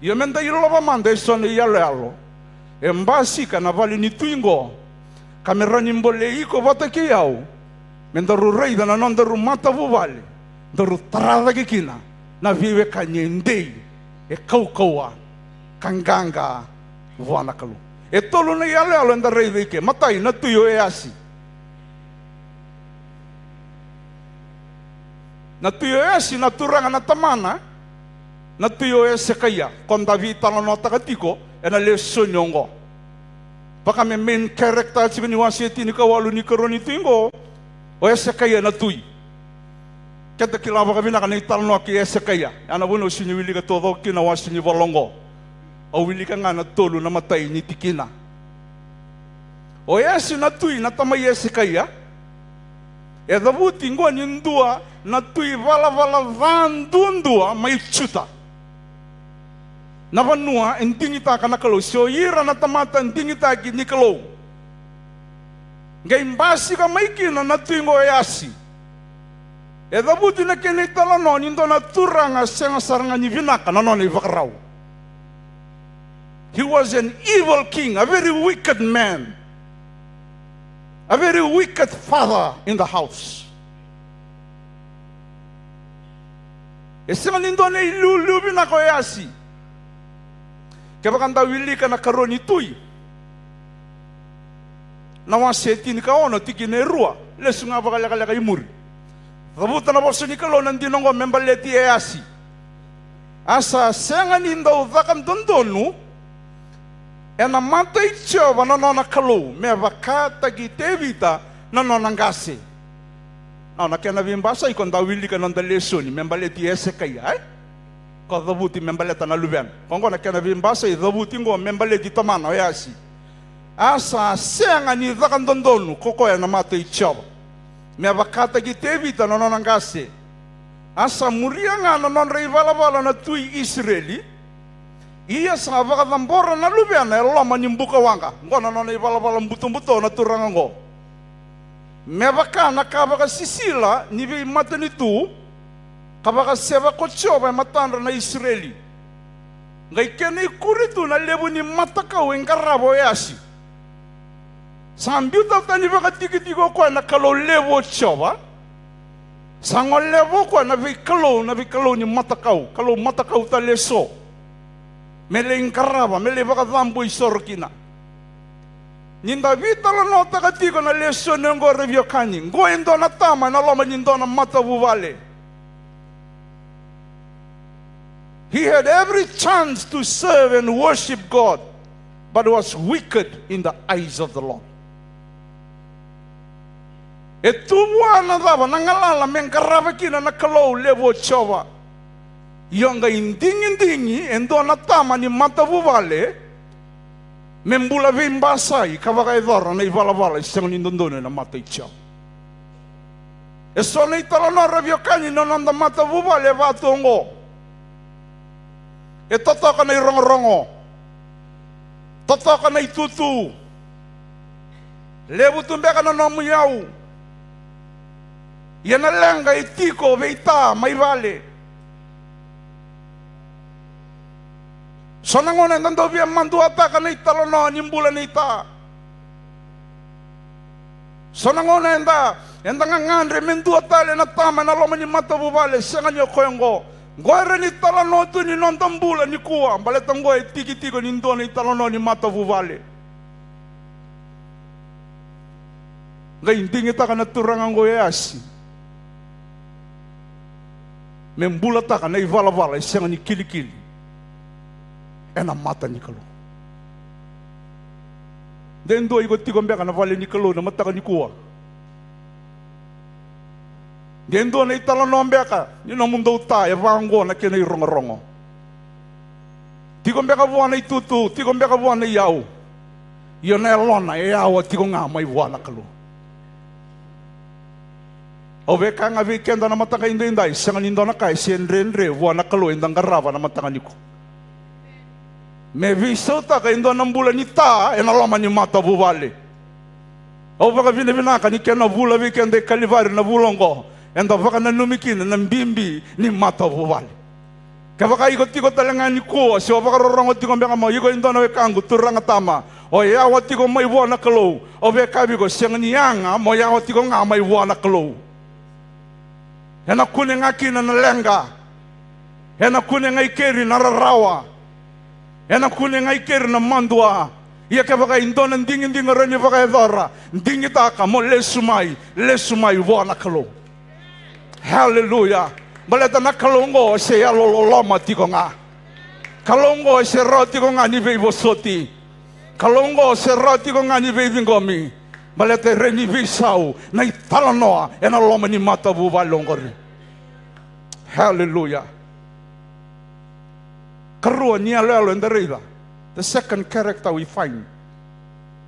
Speaker 4: Ia menda i lova manda e sone yalo. E mbasika na vale ni tuingo. Kamerani mbole iko vata ki au. Menda rureida na nonda rumata vuvale. Daru tarada ki kina. Na vive kanyendei. E kaukaua. Kanganga. Vuanakalu. E tolu na yalo enda reida ike. Matai na tuyo e asi. Na tuyo esi na turanga na tamana. Na tuyo esi kaya. Konda vi talonota katiko. E na le sonyongo. Paka me main character si ni wasi tini kawalu ni karoni tingo. O esi kaya na tui. Kata kilava ka vina ka na italano ki esi kaya. Ana wano sinyo wili ka todo kina wasi ni valongo. O wili ka nga na tolu na matay ni tikina. O esi na tui na tamay esi kaya. E dabuti ngo nindua na tui vala vandundua mai chuta. Na vanua endingita ka nakalo. So ira na tamata endingita ki nikalo. Ngay mbasi ka maikina na tui ngo easi. E dabuti na kinitala no nindo na turanga senga saranga ni vinaka na noni vakarau. He was an evil king, a very wicked man. A very wicked father in the house. Esema nindone ilulubi na koyasi. Kaya kanda wili ka na karoni tui. Na wasetini ka ono tiki na irua. Lesu nga bakalaka imuri. Rabuta na boso ni kalo nandinongo membaleti e asi. Asa senga ninda udhakam dondonu. E na mata itchova na nona kalo. Me vakata ki tevita na nona ngase. Na kena vimbasa ikonda wili ka nanda lesoni. Membaleti ese kaya Ko dhabuti membaleta na luven. Kongo na kena vimbasa i dhabuti ngo membaleti tamana e asi. Asa senga ni dhakam dondonu. Koko e na mata itchova. Me vakata ki tevita na nona ngase. Asa muria nga na nona rivala na tui Israeli. Ia sa vakadambora na lubiana e loma ni mbuka wanga. Ngona nona ivala mbuto na turanga ngo. Me vaka na kabaka sisila ni vi matani tu. Kabaka seva kochoba matandra na Israeli. Ngai kene kuritu na lebu ni mataka wengarabo yasi. Sambiuta tani vaka tiki kwa na kalo levo choba. Sango levo kwa na vi kalo ni matakau. Kalo matakau ta leso. Mele inkaraba, mele vaka dhambu isorokina. Ninda vita la nota katiko na leso nengo revio kani. Ngo endo na tama na loma nindo na mata vuvale. He had every chance to serve and worship God, but was wicked in the eyes of the Lord. E tuwa na dava na ngalala menkaraba kina na kalau levo chova. Yonga indingi endo na tama ni mata vuvale membula vimbasai kavaka idora na ivala isang nindondone na mata ichao. E sona itala no raviokani no nanda mata vuvale vatongo. E totoka na irongo. Totoka na itutu. Levu tumbeka na nomu yau. Yana lenga itiko veita maivale. Sona ngona nando via mandu ataka na italo no nimbula na ita. Sona ngona enda ngangandre mendu atale na tama na loma ni mata vuvale senga nyo koengo. Ngoere ni tala no tu ni nondambula ni kuwa. Baleta ngoe tiki ni ndo ni tala no ni mata vuvale. Ngai hindi kita ka naturangan ko yasi. Membula taka na ivala-vala isang ni kili-kili. Ena mata ni kalo. Den do igot tikom beka na vale ni kalo na mata ka ni kuwa. Den do na itala no beka ni no mundo ta e vango na kena irongo-rongo. Tikom beka voa na itutu, tikom beka voa na iau. Iyo na elona e iau tikom nga mai voa na kalo. O veka nga vikenda na mataka inday sanga nindo na kai sienre voa na kalo indang garava na mataka niko. Me viso ta ka indo nang bula ni ta e na lama ni mata buvale. O vaka vinaka ni kena bula vikenda kalivari na bulongo enda vaka na numikin na bimbi ni mata buvale. Ka vaka ikot talangan ni ko so vaka rorongo tiko mbeka mo iko indo na wekangu turanga tama. O ya wati ko mai voa na kalo. O veka bigo sanga ni anga mo ya wati ko nga mai voa na kalo. Hena kune ngaki na nalenga. Hena kune ngai keri na rarawa. Hena kune ngai keri na mandua. Ia ka baka indona ndingin rani baka edora. Ndingi taka mo lesumai voa na kalo. Hallelujah. Baleta na kalongo se ya lololoma tiko nga. Kalongo se roti ko nga ni veivo soti. Kalongo se roti ko nga ni veivingomi. Balete reni visau na italanoa e na loma ni mata vuva longori. Hallelujah. Karua ni alelo in the river. The second character we find.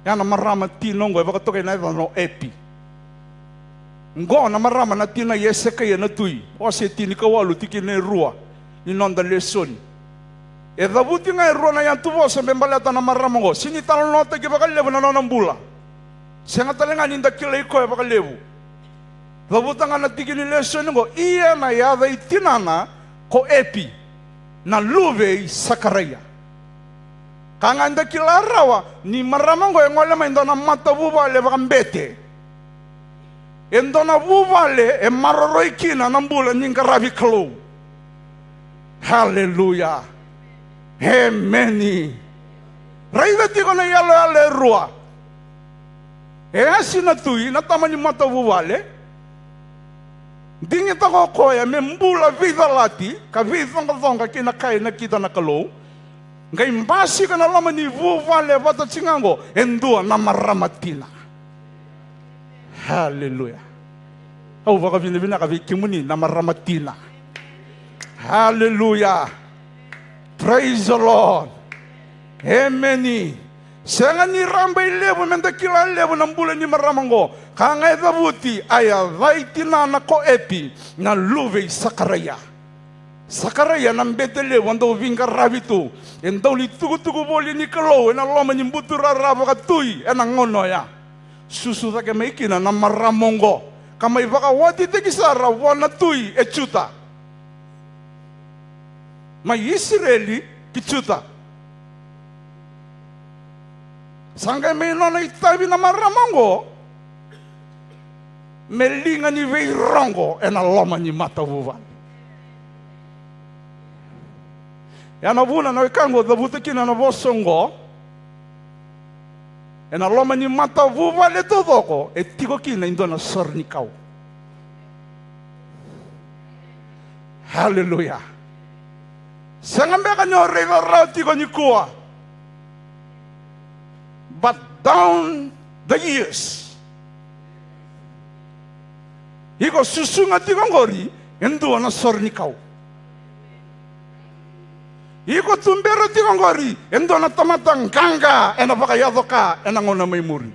Speaker 4: Yana marama tinongo e vakatoke na no epi. Ngo na marama na tina yeseka ye na tui. O se tini kawalu tiki ne rua. Ni nonda lesoni. E dabuti nga rua na yantuvo sa membaleta na marama ngo. Sini talanoa te kibakalevu na nonambula. Senga talenga ninda kila iko ya baka levu. Vabutanga na tiki ni leso ngo iya na yada itinana ko epi na luve sakaraya. Kanga nda kila rawa ni maramango yang ngole maindo na mata bubale baka mbete. Endo na bubale e maroroi kina nambula ninga ravi kalo. Hallelujah. Amen. Raida tiko na yalo rua. E assim na tui, na tama ni mata vuvale. Dingi tako koya me mbula vida lati, ka vida zonga kina kai na kita na kalo. Ngai mbasi ka na lama ni vuvale vata tsingango, endua na maramatina. Hallelujah. Au vaka vina ka vikimuni na maramatina. Hallelujah. Praise the Lord. Amen. Senga ni ramba ilevu menda kila ilevu na mbula ni maramango. Kanga edabuti aya vaitina na ko epi na luve sakaraya. Sakaraya na mbete levu ando vinga rabitu. Endo li tugu boli ni kalo na loma ni mbutura rabo katui ena ngono ya. Susu take meikina na maramongo. Kama ivaka wati tekisara wana tui echuta. Ma Israeli kichuta. Sangka meno na itabi na maramango, melinga ni vei rongo ena loma ni mata vuva. Yana vuna na ikango da buta kina na vosongo, ena loma ni mata vuva le todoko e tiko kina indo na sornikau. Hallelujah. Sangambe kanyo rega rauti ko ni kuwa. But down the years, iko susunga tigongori endo na sornikau. Iko tumbero tigongori endo na tamatang ganga ena bakayadoka ena ngona maimuri.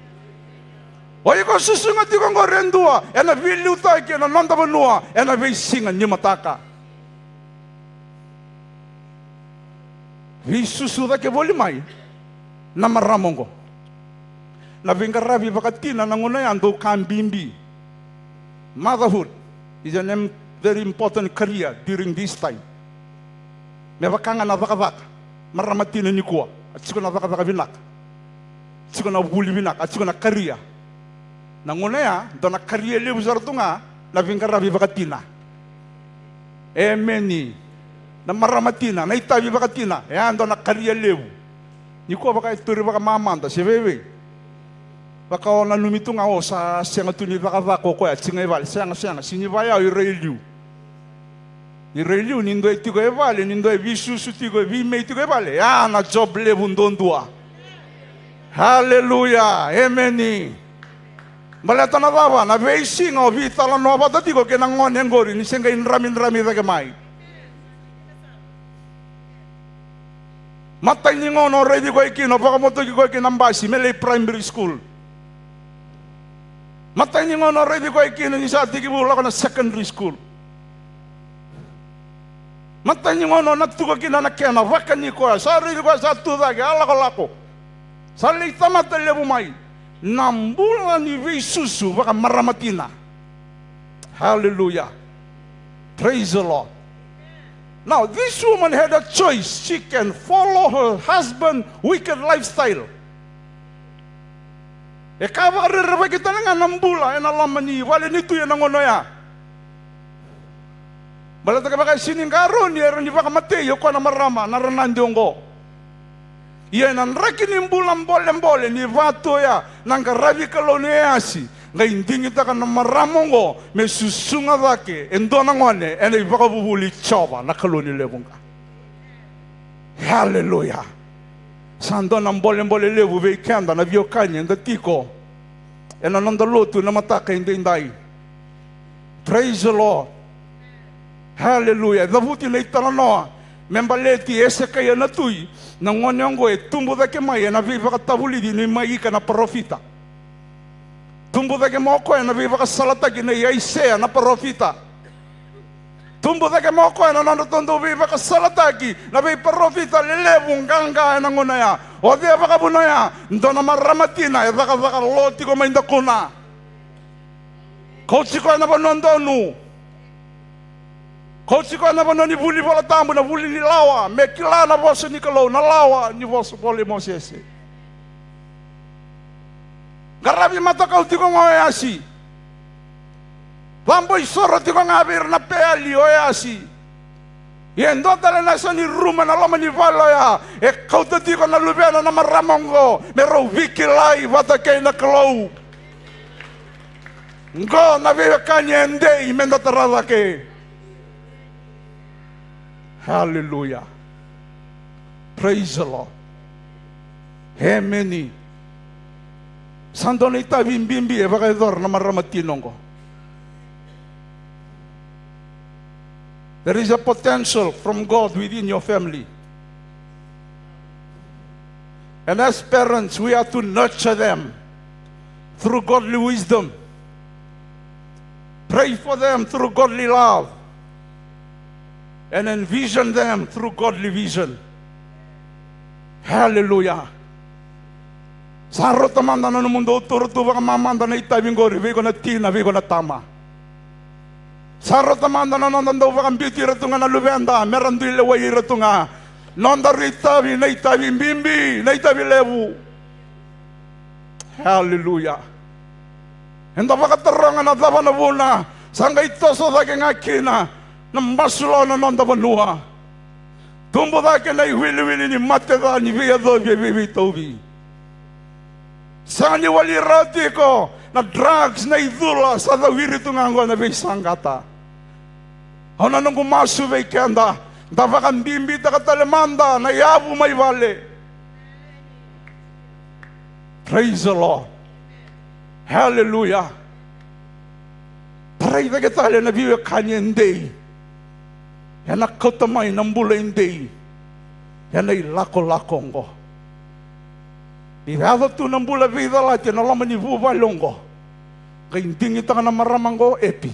Speaker 4: O iko susunga tigongori endua ena viluta ke na nanda banua ena visinga nyimataka. Vi susuda ke bolimai na maramongo. Na vingaravi vakatina na nguna ando kambimbi. Motherhood is a very important career during this time. Me vakanga na vakavaka maramatina ni kuwa. Atsiko na vakavaka vinak. Atsiko na buli vinak. Atsiko na career. Na nguna ya do na career lebu zartunga na vingaravi vakatina. Emeni na maramatina na itavi vakatina. Ya ando na career lebu. Ni kuwa vaka ituri vaka mamanda se bebe. Baka ona numitunga o sa senga tuni vakavako ko ya tsinga evale senga sinyiva ya ireliu. Ireliu nindo etiko evale nindo evisusu tiko evime tiko evale. Ya na job levu ndondua. Hallelujah. Amen. Baleta na dava na veisinga o vitala no abata tiko ke nangone ngori ni senga inrami dake mai. Matai ni ngono ready ko ikino pakamoto ko ikinambasi mele primary school. Matai ni ngono ready ko ikino ni sa tiki bula na secondary school. Matai ni ngono natuko kina na kena vakani ko sa ready ko sa tudage ala ko lako. Sa leita mata lebu mai. Nambula ni visusu baka maramatina. Hallelujah. Praise the Lord. Now, this woman had a choice. She can follow her husband's wicked lifestyle. E kavarere kita nga nambula en alamani wale nitu ya nangono ya. Balata ka baka sining karon ya ni baka Mateo ko na marama naranandiongo. Iya nan rakini mbulam bolem ni vato ya nanga ravi kaloneasi. Nga indingi taka na maramongo me susunga dake endona ngone ene baka bubuli choba na kaloni lebunga. Hallelujah. Sando na bolem lebu ve kanda na vio kanya ndatiko. Ena nanda lotu na mataka indai. Praise the Lord. Hallelujah. Davuti na italanoa. Membaleti ese kaya natui na ngone ngo e tumbo dake mai na viva ka tabuli di ni mai ka na profita. Tumbo dake moko na viva ka salata ki na Isaiah na profita. Tumbo dake moko na nando tondo viva ka salata ki na viva profita lelevu nganga na ngona ya. O de baka buna ya ndona maramatina e baka loti ko mainda kuna. Coach ko na banondonu. Coach ko na banoni buli bola tambu na buli ni lawa, me kila na boso ni kalo na lawa ni boso bole mosese. Garabi mata kau tiko ngoyasi. Bambo isoro tiko ngabir na peli oyasi. Yendo tala na sa ni ruma na lama ni valo ya. E kau tiko na lubiana na maramongo. Mero wiki lai wata kay na kalo. Ngo na viva kanya ende imenda tarada ke. Hallelujah. Praise the Lord. Amen. Sandone ita bimbimbi e baka idor na maramatinongo. There is a potential from God within your family. And as parents, we have to nurture them through godly wisdom. Pray for them through godly love. And envision them through godly vision. Hallelujah. Saro tamanda na mundo turo tu baka mamanda na itabingori vego na tina vego na tama. Saro tamanda na nando baka beauty ratunga na luvenda merandu ile wai ratunga. Nonda ritavi na itabi mbimbi na itabi levu. Hallelujah. Enda baka teranga na dava na buna sanga itoso dake ngakina na masulo na nonda banua. Tumbo dake na iwili ni mate da ni via dobi vivi tobi. Sani wali rati ko na drugs na idula sa dawiri tungango na beisangata. Ona nung kumasu vei kenda dapakan bimbi takatalemanda na yabu may vale. Praise the Lord. Hallelujah. Paray na kitale na biwa kanya hindi. Yan nakatamay ng bula hindi. Yan ay lako-lakong ko. Ihado tu ng bula vida lahat, yan alam ni bubalong ko. Kaya hindi ngita ka na maramang ko, epi.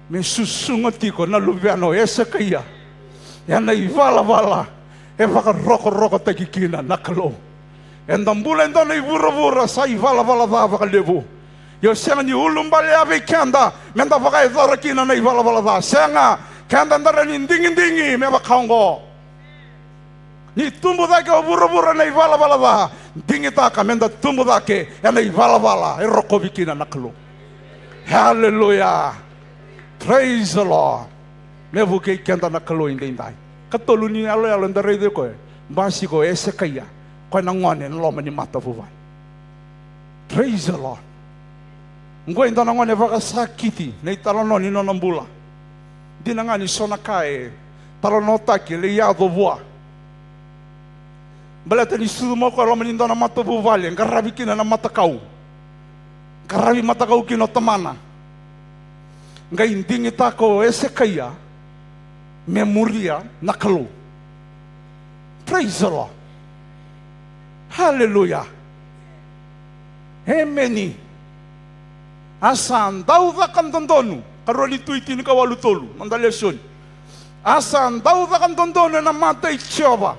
Speaker 4: May susungot ko na lubiano, esa kaya. Yan ay vala-vala. E baka roko-roko tagikina, nakalo. Yan ang bula ito na ibura-bura sa ivala-vala dava ka lebu. Yo siya ni ulumbali avi kanda, menda baka idora kina na ivala-vala dava. Siya nga, kanda ndara nindingi-dingi, may bakaong ko. Ni tumbo dake o bura-bura na ivala-vala dava. Dingita ka menda tumbo dake yana ivala-vala e roko bikina naklo. Hallelujah. Praise the Lord. Mevu kay kanta naklo indai. Katulu ni alo ndare de ko. Basi ko ese kaya. Ko nangone no mani mata vuwai. Praise the Lord. Ngoy ndo nangone vakasakiti nei talono ni nonambula. Dinangani sona kae talono taki le yado voa. Balata ni sumo ko lo menindo na mata buvale ngarabi kina na mata kau. Ngarabi mata kau kino tamana. Ngai ndingi tako Esekaya memoria nakalo. Praise the Lord. Hallelujah. Hemeni asan dauda kandondonu karoli tuiti ni kawalu tolu mandaleson asan dauda kandondonu na mata ichova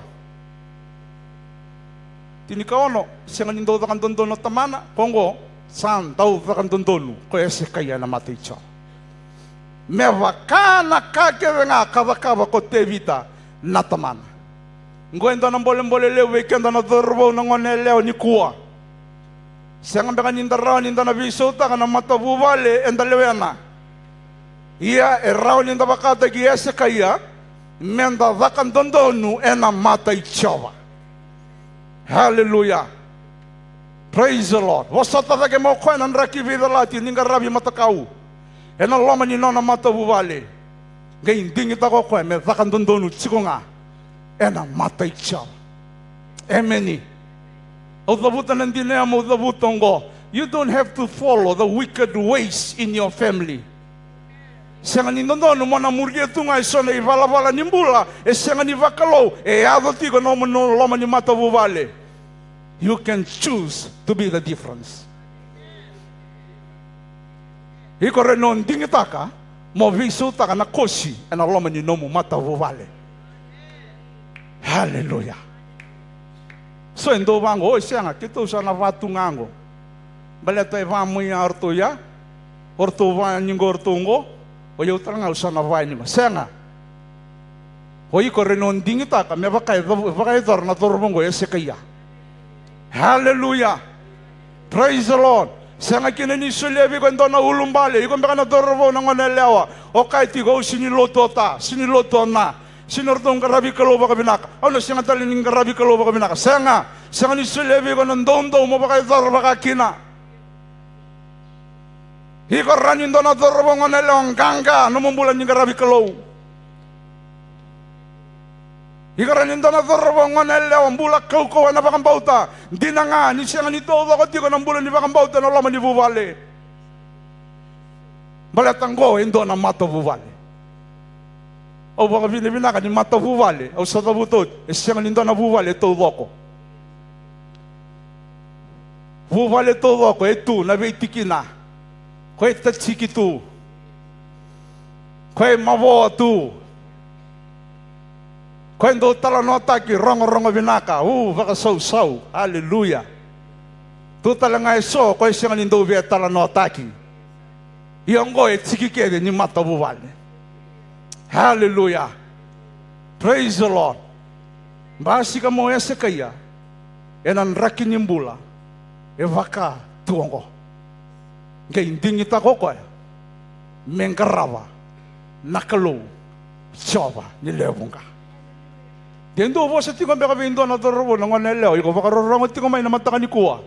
Speaker 4: tini kaono sengan dauda kandondonu tamana kongo san dauda kandondonu ko Esekaya na mata ichova mevakana kakevenga kavakava ko tevita na tamana ngoenda na mbole leo weekend na dorbo na ngone leo ni kuwa senga beka nindarao nindana visota kana mata buvale endalewana ia erao ninda bakata ki Esekaya menda vakan dondonu ena mata ichova. Hallelujah. Praise the Lord. Wasata take mo koen raki vida lati ninga rabi mata kau ena loma ni nona mata buvale ngai ndingi ta ko koen me vakan dondonu chikonga ena mata ichova. Ameni. You don't have to follow the wicked ways in your family. Sengan indono mona muria tunga isona ivala nimbula sengan ivakalo ado tigo no loma ni mata buvale. You can choose to be the difference. Iko renon dingitaka mo visu taka na koshi na loma ni nomu mata buvale. Hallelujah. So endo vango o senga kito sana vatu ngango baleta vamu ya orto va ningo ortongo o yo tranga usana vai ningo senga o iko renon dingita ka me vakai dor na torbongo Esekaya. Hallelujah. Praise the Lord. Senga kineni sulevi ko ndona ulumbale iko mbaka na dorbo na ngonelewa o kai tigo sini lotona sinortong karabi kalo baka binaka ano senga talining karabi kalo baka binaka senga ni sulevi ko nandondo mo baka idor baka kina hiko ranin dona dorbo ngonelong ganga numumbulan ni karabi kalo hiko ranin dona dorbo ngonelong bulak kau na baka bauta dinanga ni senga ni todo ko tiko nambulan ni baka bauta no lama ni buvale balatanggo indona mato buvale. O baka binaka ni mata buvale o sa tabutot senga ni ndona buvale to loko buvale to loko tu na veitikina ko tatsiki tu ko mavo tu ko ndo tala nota ki rongo binaka baka sau hallelujah tu tala ngai so ko senga ni ndo ve tala nota ki yongo tsiki kede ni mata buvale. Hallelujah. Praise the Lord. Basi ka mo Esekaya enan rakin nimbula evaka tuongo ngai ndingita ko ko mengarava nakalo chova ni levunga dendo vo se tingo mbeka vindo na dorbo ngone leo iko vaka rorongo tingo mai na mataka ni kuwa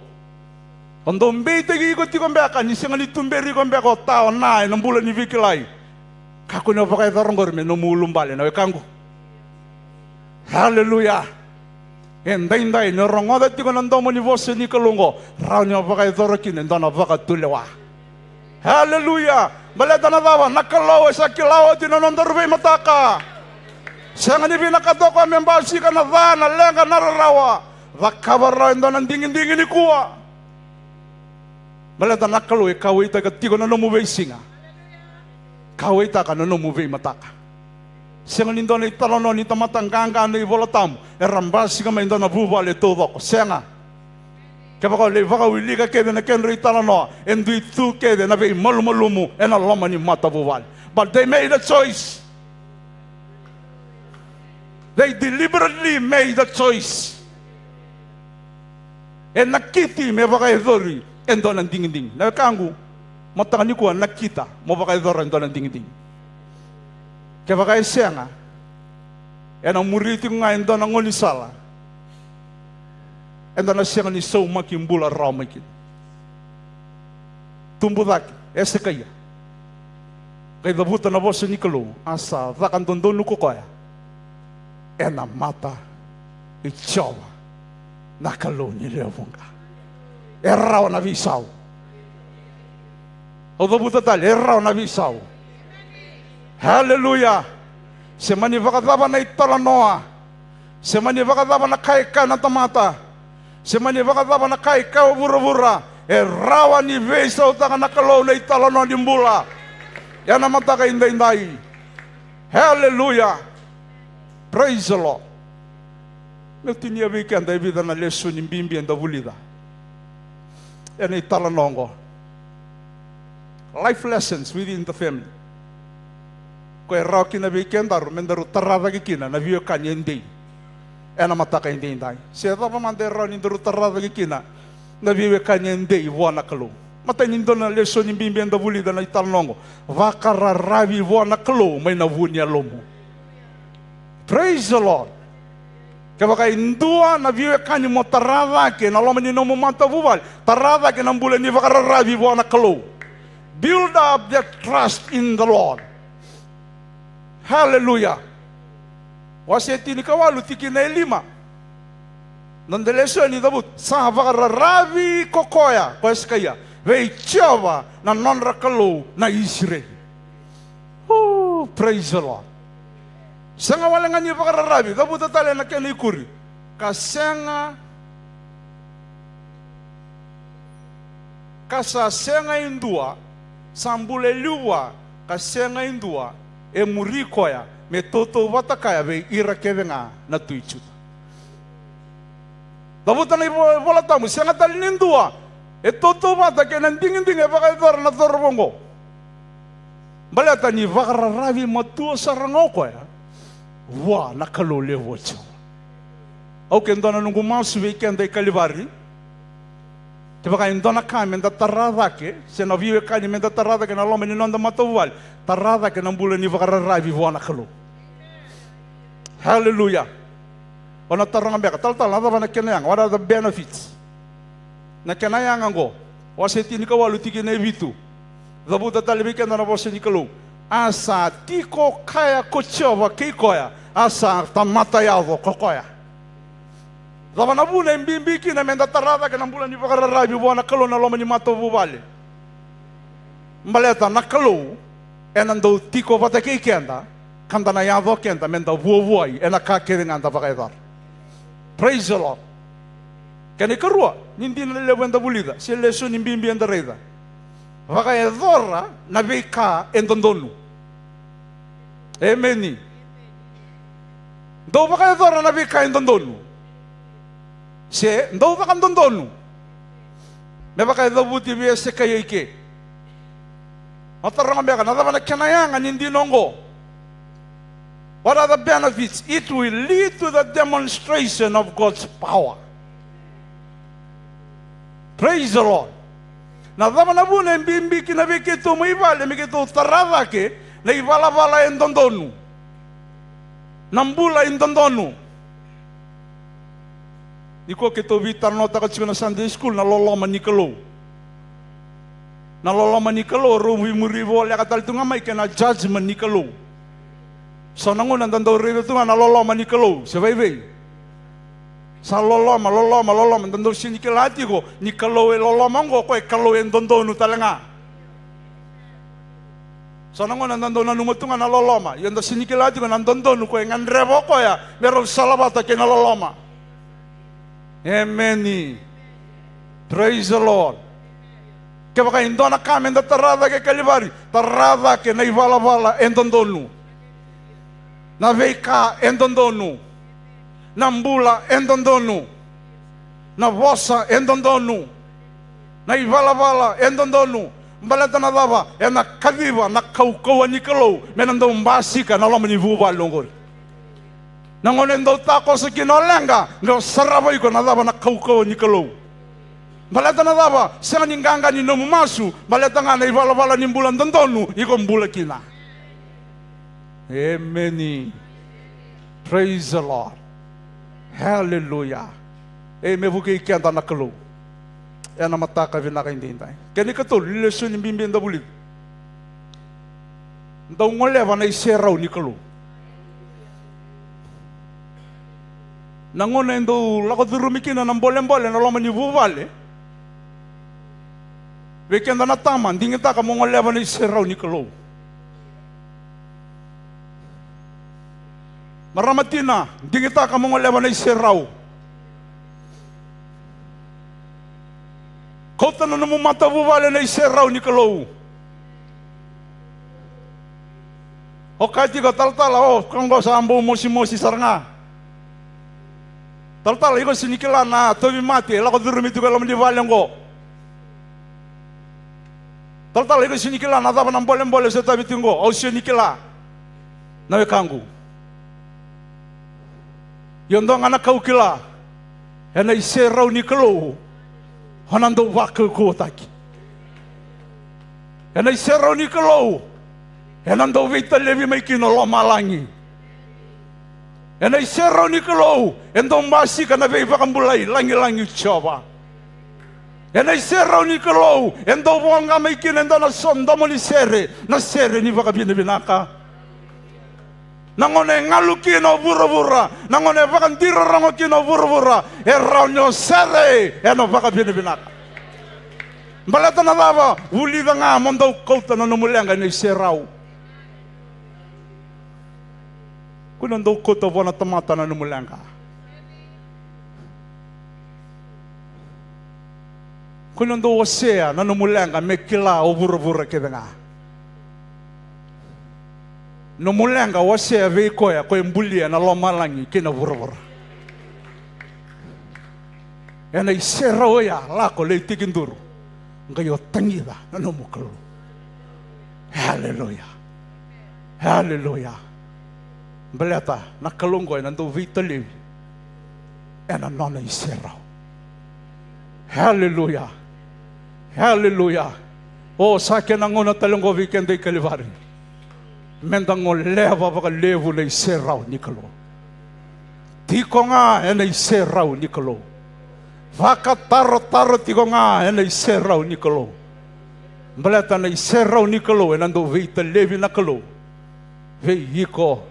Speaker 4: ondo mbete gi ko tingo mbeka ni senga ni tumberi ko mbeka tao na nambula ni vikilai kako no pakai dorongor me no mulumbale no kangu. Hallelujah. Endai no rongoda tiko nandomo ni vose ni kalungo rau ni pakai dorokin ndana vaka tulewa. Hallelujah. Baleta na dawa nakalaw sa kilaw tino nondorbe mataka. Senga ni binakadoko membasi ka na vana lenga nararawa. Vakabara ndana dingin ni kuwa. Baleta nakalo kawita ka tiko na no mubesinga. Kawai taka no move mataka. Senga nindo ni talono ni tamatang ganga ni volatam. Erambasi ka maindo na buvale todo ko. Senga. Kaya le vaka wili ka kede na kenri talono. Endui tu kede na vei malumumu. Ena loma ni mata buvale. But they made a choice. They deliberately made a choice. E nakiti me vaka edori. Endo ng ding-ding. Nakangu. Matangani ko nakita mo baka idoran doon ang ding-ding. Kaya baka senga ang muriti ko ngayon doon ang ulisala and na senga ni so makimbula ramakin tumbu daki, ese kaya. Kay dabuta na bosa ni Kalou, asa takan dondonu ko kaya. Ena mata, ichawa, na Kalou ni levunga. Errao na visau. O dabuta tali, errao na visau. Hallelujah. Semani vakatava na italanoa. Semani vakatava na kaika na tamata. Semani vakatava na kaika o vura-vura. Errawa ni vesa utaka na Kalou na italanoa ni mbula. Yana mataka inday-inday. Hallelujah. Praise the Lord. Meu tinha weekend da vida na lesso ni mbimbi enda vulida. Yana italanongo. Life lessons within the family. Ko errawa kina weekend daru mendaru tarada kina na vio kanya indai. Yana mataka inday-inday. Siya tapa manda errawa ni daru tarada kina na vio kanya indai wana Kalou. Mata nindo na leso ni mbimbi enda vulida na italongo. Vakararavi wana Kalou may navunya lomo. Praise the Lord. Kaya kay indua na viwe kanyo mo tarada ke na loma ni nomo manta vuval. Tarada ke nambula ni vakararavi wana Kalou. Build up their trust in the Lord. Hallelujah. Waseti ni kawalu tiki na elima. Nandeleso ni dabut sa vakararavi kokoya kwa eskaya. Vei chava na nonra Kalou na Israel. Oh, praise the Lord. Sanga walenga ni pakararabi, kabuta tale na kena ikuri. Kasenga kasasenga indua, sambule liwa, kasenga indua, e murikoya, me toto watakaya vei ira kevenga na tuichuta. Kabuta na ibola tamu, senga tali nindua, e toto mata ke nandingin-dingin pakaitar na torbongo. Balata ni vakararavi matua sarangoko ya. Wah, na Kalou levo cho. Okay, ndona nungu masu weekend ay kalivari. Tiba kaya ndona kami menda tarada ke, se na viwe kanya menda tarada ke na loma ni nonda matawal, tarada ke nambula ni vakararavi wah na Kalou. Hallelujah. Ona taranga beka, tal-tal, nada ba na kenayang, what are the benefits? Na kenayangan ko, waseti ni kawalu tiki na evitu. Dabuta talibika na bosa ni Kalou. Asa tiko kaya kochova kikoya, asa tamatayado kokoya. Daba na buna imbimbi na menda tarada ke nambula ni vakararavi wana Kalou na loma ni mato vuvale. Mbaleta na Kalou, enando tiko vata kikenda, kanda na yado kenda menda vuvuai, ena kakeringa da vakaidar. Praise the Lord. Kani karua, nindi na lewenda bulida, si leso ni mbimbi enda reida. Vakaidora na vika endondonu. Amen. Do vakaidora na vika endondonu. Se, do vakandondonu. Me vakaidabuti via se kayaike. Mataranga beka, nadaba na kenayanga nindi nongo. What are the benefits? It will lead to the demonstration of God's power. Praise the Lord. Na dama na buna mbimbi kinabiki tu muibale mikitu tarada ke na ivala-vala endondonu. Nambula endondonu. Iko kito vitar no takachika na Sunday school na loloma ni Kalou. Na loloma ni Kalou rumi murivo le katal tunga mai kena judgment ni Kalou. So nangun nandang rito tunga na loloma ni Kalou. Sebay-bay. Sa loloma, nandang sinikilati ko, ni Kalou e loloma ko, ko e Kalou e ndondonu talaga. So nangun nandang nanumutunga na loloma, yung da sinikilati ko, nandondonu ko, e ngandrevo ko ya, meron salabata ke na loloma. Amen. Praise the Lord. Kaya baka indona kami na tarada ke Kalivari, tarada ke na ivala-vala endondonu. Na veka endondonu. Nambula endondonu. Na vosa endondonu. Na ivala-vala endondonu. Balata na dava, na kadiva, na kaukawa ni Kalou, menandong basika na lama ni vuva longor. Nangonen daw tako sa kinolenga, nga sarabay ko na dava na kaukawa ni Kalou. Balata na dava, sa ninganga ni nomumasu, balata nga na ivala-vala ni bulan dondonu, ikong bulakina. Amen. Praise the Lord. Hallelujah. Me vuki kenda na Kalou. na mataka vinaka hindi tayo. Kani katul, lilesun yung bimbing da bulit. Daw ngoleva na iseraw ni kalu. Nangona endo lakot rumikina ng bolem-bolem na loman ni buvale. Weekend na taman, di kita ka mong ngoleva na iseraw ni kalu. Maramatina, di kita ka mong ngoleva na iseraw. Kota na namumata buvale na iseraw ni kalu. O kahit ikaw tal-tala, kung ko sa ambo mosi-mosi saranga. Tal-tala, ikaw sinikila na tobi mati, lako durumiti ko alam di valyang ko. Tal-tala, ikaw sinikila na tapan ng bolem-bolem sa tabi tingko, o sinikila. Nawe kangu. Yung doang anak kau kila, yan ay seraw ni kalo, hanando wakil ko taki. Yan ay seraw ni kalo, hanando vita levi may kinolomalangi. Yan ay seraw ni kalo, endong masi ka na veva kambulay, langi-langi tsawa. Yan ay seraw ni kalo, endong buwang nga may kinenda na sonda mo ni sere, na sere ni baka binibinaka. Nangone ngalu kino bura-bura, nangone baka dirarango kino bura-bura, eraw nyo sere, eno baka binibinaka. Balata na lava, uli da nga, mondaw kauta na numulenga ni seraw. Kung nandaw ko ito po na tamata na numulang ka. Kung nandaw wasea na numulang ka, may kila o bura-bura kita nga. Numulang ka, wasea vei koya, koya mbulia na lomalangi, kina bura-bura. Yan ay seraw ya, lako, leitigin duro. Ngayon, tangida na numukalo. Hallelujah. Hallelujah. Beleta, nakalunggoy nando vita livi. And anona iseraw. Hallelujah. Hallelujah. O sa akin ang una talunggo weekend ay kalivari. Mendang o leva baka levo na iseraw ni kalo. Tiko nga na iseraw ni kalo. Vaka taro-taro tiko nga na iseraw ni kalo. Beleta na iseraw ni kalo nando vita livi na kalo. Veiko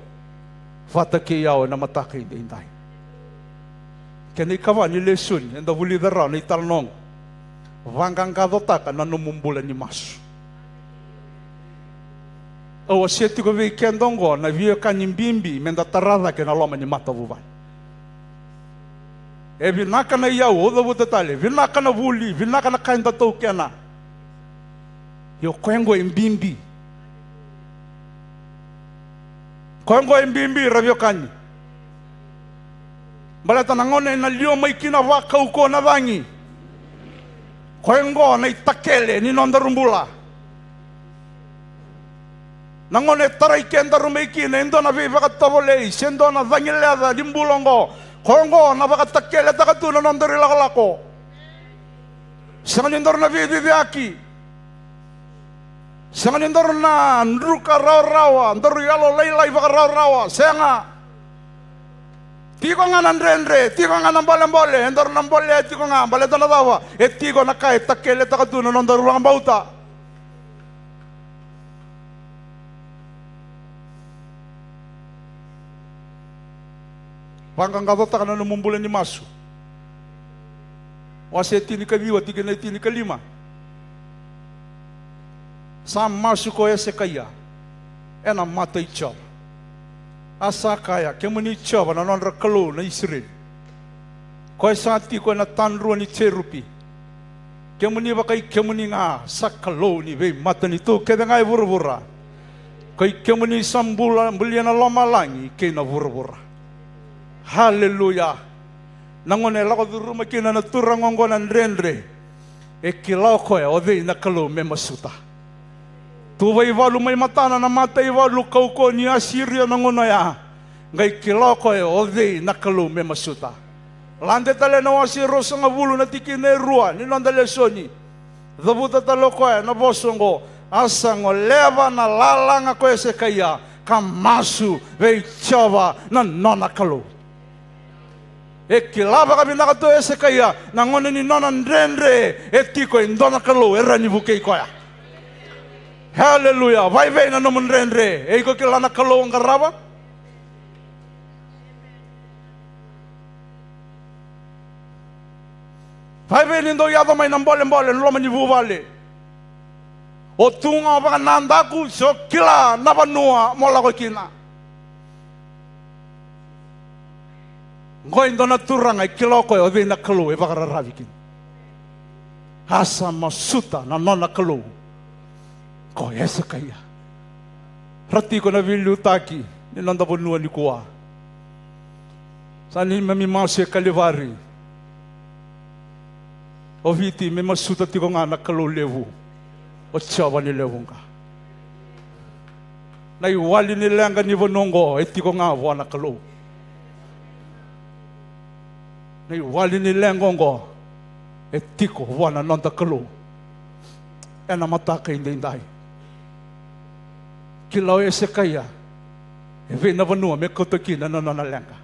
Speaker 4: fata kiyaw na matake din tayo. Kani kawan ni lesun, enda buli dara ni talnong. Vanggang kadotaka na numumbulan ni mas. O seti ko weekend dongo na via kanimbimbi menda tarada ke na loma ni mata buvan. E vinaka na yaw oda butatale, vinaka na buli, vinaka na kainda to kena. Yo kwengo imbimbi. Kongo imbimbi rabio kanyi. Balata nangone na lio may kinawaka uko na vangi. Kongo na itakele ni nondarumbula. Nangone taray kenda rumeki na endo na viva katabole, sendo na vangilada dimbulongo. Kongo na baka takele takatu na nondarilakalako. Sanganindor na viviaki. Sangan indor na nruka rawa-rawa, ndor yalo laylay baka rawa-rawa, senga. Tiko nga nandrendre, tiko nga nambole-mbole, ndor nambole, tiko nga, baleta na dawa, tiko na kay takele takatuno ndor ruang bauta. Pangkang kadota ka na numumbulan ni masu. Wase tini kaliwa, tini kalima. Sam masu ko ese kaya ena mata ichab asa kaya kemuni ichab na non rakalo na Israel ko sati ko na tanru ni cherupi kemuni bakai kemuni nga sakalo ni be mata ni to keda ngai burubura ko kemuni sambula bulia na lomalangi ke na burubura. Hallelujah. Nangone lako duruma kina na turangongo na ndrendre e kilao ko o de na kalo me masuta. Tuwa iwalu may matana na mata iwalu kauko ni Asiria nanguna ya. Ngay kiloko e ode nakalu me masuta. Lande tale na wasiro sa nga bulu na tikinerua ni nandale soni. Dabuta taloko e na bosongo asango leva na lalanga ko ese kaya. かましゅべいちゃわなななかろ E kilava kami nakato ese kaya nangone ni nona ndrendre etiko indona kalo erani buke koya. Hallelujah. Vai na no ndrendre e ko kilana kalo ngaraba. Vai nindo yado mai nambole lo mani vuvale. O tunga ba nandaku so kila nabanua mola ko kina. Ngoi ndona turanga kiloko e ovina kalu e bakararavikin. Asa masuta na nona kalu. Ko esa kaya. Rati ko na vilu taki ni nanda bonua ni kuwa. Sani mami mase kalivari. Oviti me masuta tiko nga na kalu levu. O chawa ni levunga. Na iwali ni lenga ni vonongo e tiko nga wana kalu. Nei wali ni lengongo e tiko wana nonta kalu e na mataka indai kilau e se kaya e vena vanua me kotokina na nona lenga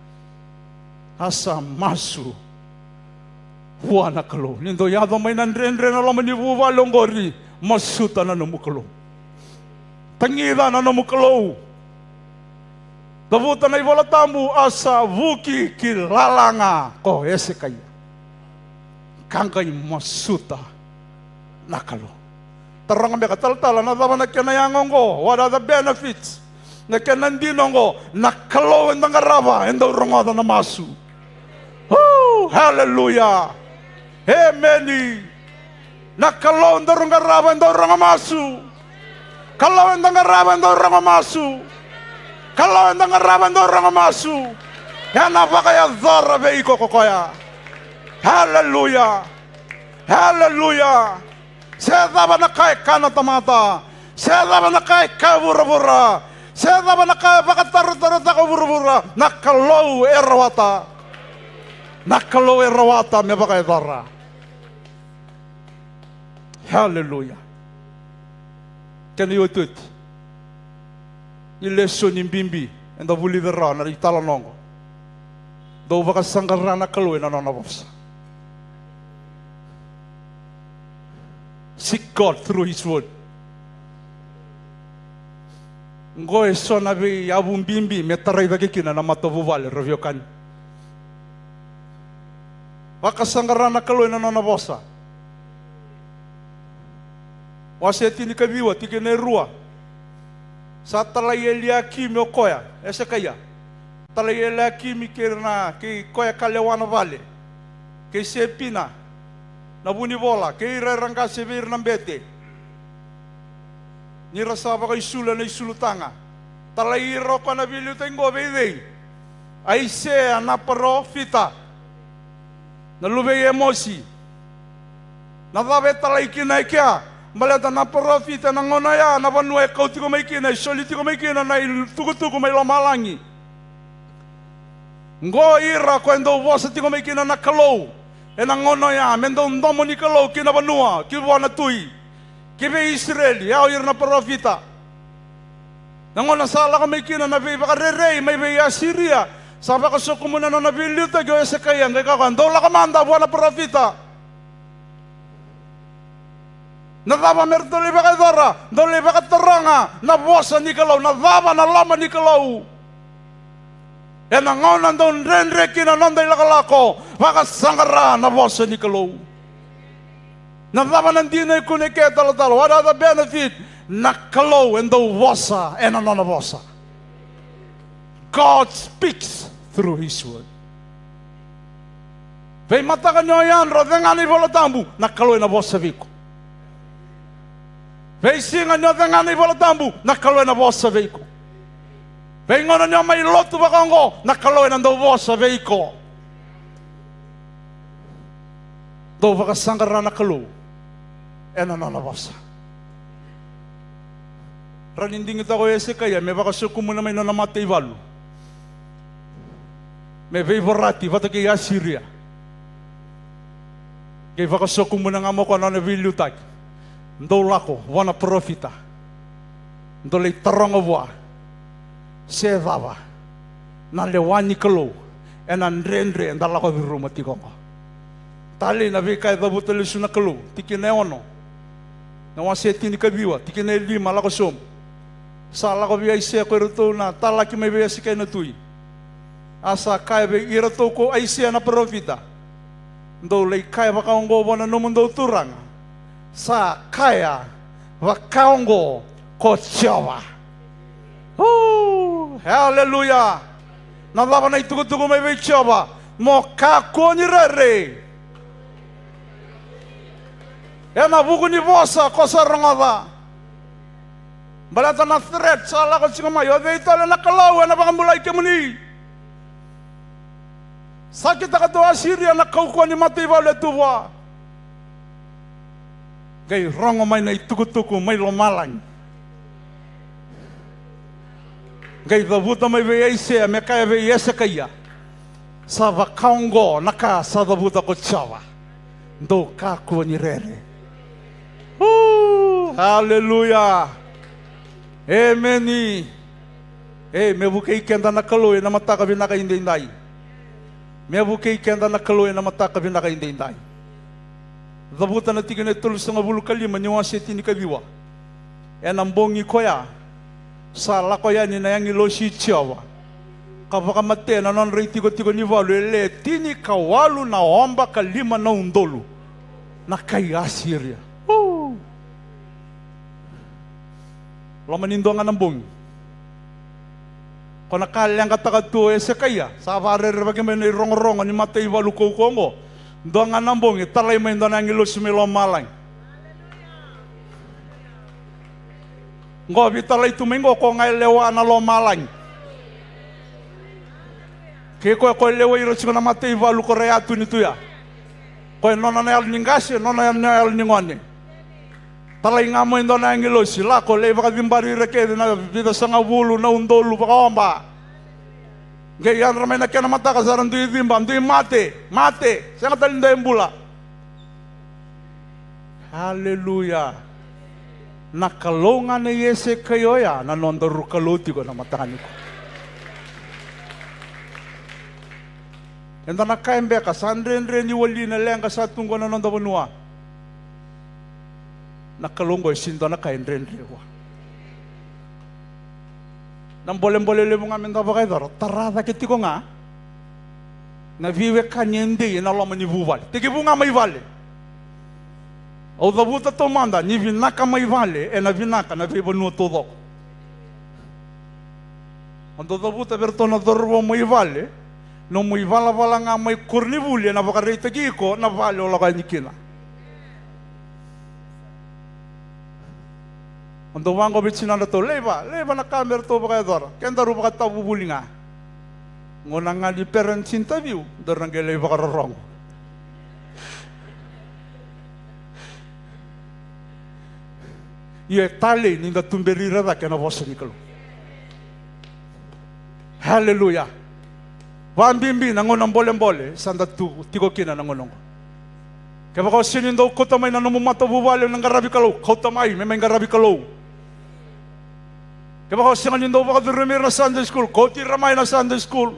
Speaker 4: asa masu wana kalu nindo yado mai nandrendre na lama ni vuva longori masuta na no mukalo tangida na no mukalo Tavuta na iwala tamu asa vuki kilalanga ko ese kaya. Kangkay masuta nakalo. Tarang me kataltala na dawa na kinayangongo. What are the benefits? Na kinandinongo nakalo and nangaraba and the rongada na masu. Oh, hallelujah. Amen. Nakalo and the rongaraba and the rongamasu. Kalo and nangaraba and the rongamasu. Kalau anda ngaraban do orang masu, ya napa kaya zara beiko kokoya. Hallelujah, hallelujah. Saya dapat nakai kana tamata, saya dapat nakai kabura-bura, saya dapat nakai bakat taru-taru kabura-bura. Nakalau erawata me bakai zara. Hallelujah. Can you do it? Ileso ni bimbi enda vuli vera na itala nongo do baka sangarana kalu na nona bosa. Seek God through His word. Ngoe so na bi abum bimbi metarai dake kina na matovu vale roviokan. Baka sangarana kalu na nona bosa. Waseti ni kabiwa tikene rua. Sa talai Eliakim o koya, essa kaya. Talai Eliakim kirna ki koya kalewana vale. Ki sepina na buni bola, ki reranga sevir nambete. Ni rasaba kay sula na isulutanga. Talai roko na bilu tengo bede. Ai se na profita. Na lube emosi. Na vabe talai kinaikia. Malata na profita na ngonaya na vanue kau tiko mai kina soli tiko mai kina na tuku mai lomalangi ngo ira quando vosa tiko mai kina na kalou e na ngonaya mendo ndomo ni kalou kina vanua ki wana tui ki be Israeli ya ira na profita na ngona sala ka mai kina na be bakarere mai be Asiria saba ka sokumuna na nabilita go ese kaya ngai ka ndola ka manda wana profita. Nadava merdole baka dora, dole baka teranga, na bosa ni kalau, nadava na lama ni kalau. E na ngona don renre kina nanda ilakalako, baka sangara na bosa ni kalau. Nadava nandina ikuneke talo-talo, what are the benefit? Na kalau and the bosa, and na bosa. God speaks through His word. Vei matakan nyo yan, rodengani volatambu, na kalau na bosa viko. Vei singa nyo tengani bola tambu nakalo na vossa veiko. Vei ngona nyo mai lotu bakongo nakalo na do vossa veiko. Do baka sangara nakalo ena na vossa. Raninding ito ko ese kaya me baka sukumo na may nanamate ivalu. Me vei vorati vata kay Asiria. Kay baka sukumo na nga mo ko na vilutak. Ndo lako, wana profita. Ndo lei taronga wa. Se vava. Na le wani kalo. enan rendre ndala ko ruma tikongo tali na vi kai dabuta lisu na kalu tikine ono na waseti ni kabiwa tikine lima la ko som sala ko vi ise ko ruto na tala ki me vi ise kai na tui asa kai be irato ko ise na profita ndo lei kai ba kaongo bona no mundo turanga sa kaya wa kaongo ko chawa hallelujah na lava na itugutugu may may chawa mo kako ni rere na buku ni vosa ko sa rangada balata na threat sala ko singa mayo de itala na kalaw na bakamulay kemuni sakit ka to Asiria na kauko ni matiba le tuwa gay rongo may na itugutugu may lomalang gay dabuta may veise me kaya veise kaya sa vakaongo naka sa dabuta ko chawa do kako ni rere hallelujah ameni me bukai kenda na kaloy na mata ka binaka hindi indai me bukai kenda na kaloy na mata ka binaka hindi indai dabuta na tigane tulus nga bulu kalima ni waseti ni kabiwa enambongi koya sa lakoya ni na yang ilosi chawa kapaka mate na non rei tigo ni valu ele tini kawalu na omba kalima na undolu na kai Asiria lo manindonga ng bong ko nakalyang katakatu sa kaya sa varer bagaimana rong-rong ni matay valu ko mo donga ng bong italay mo indon ang ilosi melo malang ngobi talay tumingo ko ngay lewa na lo malang ke ko lewa iro siko na matay valu ko reatu ni tuya ko nona na el ningasi nona na el ningone talay nga mo indon ang ilosi la ko lewa ka bimbari reke na vida sanga vulu na undolu pa omba gayan ramay na kena mata kasaran du dimba du mate sanga talinda embula hallelujah nakalonga na yese kayo ya nanondaru kaluti ko na matani ko enda nakaembe ka sandrenre ni wali na lenga sa tunggo na nondabanua nakalongo isinda na kaendrenre wa nang boleh-boleh le mga menda bagay daro tarada kiti ko nga na vive kanyende na lo manivuval tigi bunga may vale o dabuta tomanda ni vinaka may vale e na vinaka na vivo no todo ando dabuta berto na dorbo may vale no may vala nga may kurnivuli na bakarei tagi ko na vale o lakay nikina ando wango bitsina na to leva na kamer to bagay dor kenda ru baka tabubuli nga ngona nga di parents interview dorang gele bakarorong ye tali ninda tumberira da kena vosa nikalo hallelujah wambimbi nangonang bolem-bole sanda tu tigo kina nangonong kaya ko sinindo kotamay na numumata buwalo ng garabi kalo kotamay may garabi kalo kaya ko sinindo baka durumir na Sunday school koti ramay na Sunday school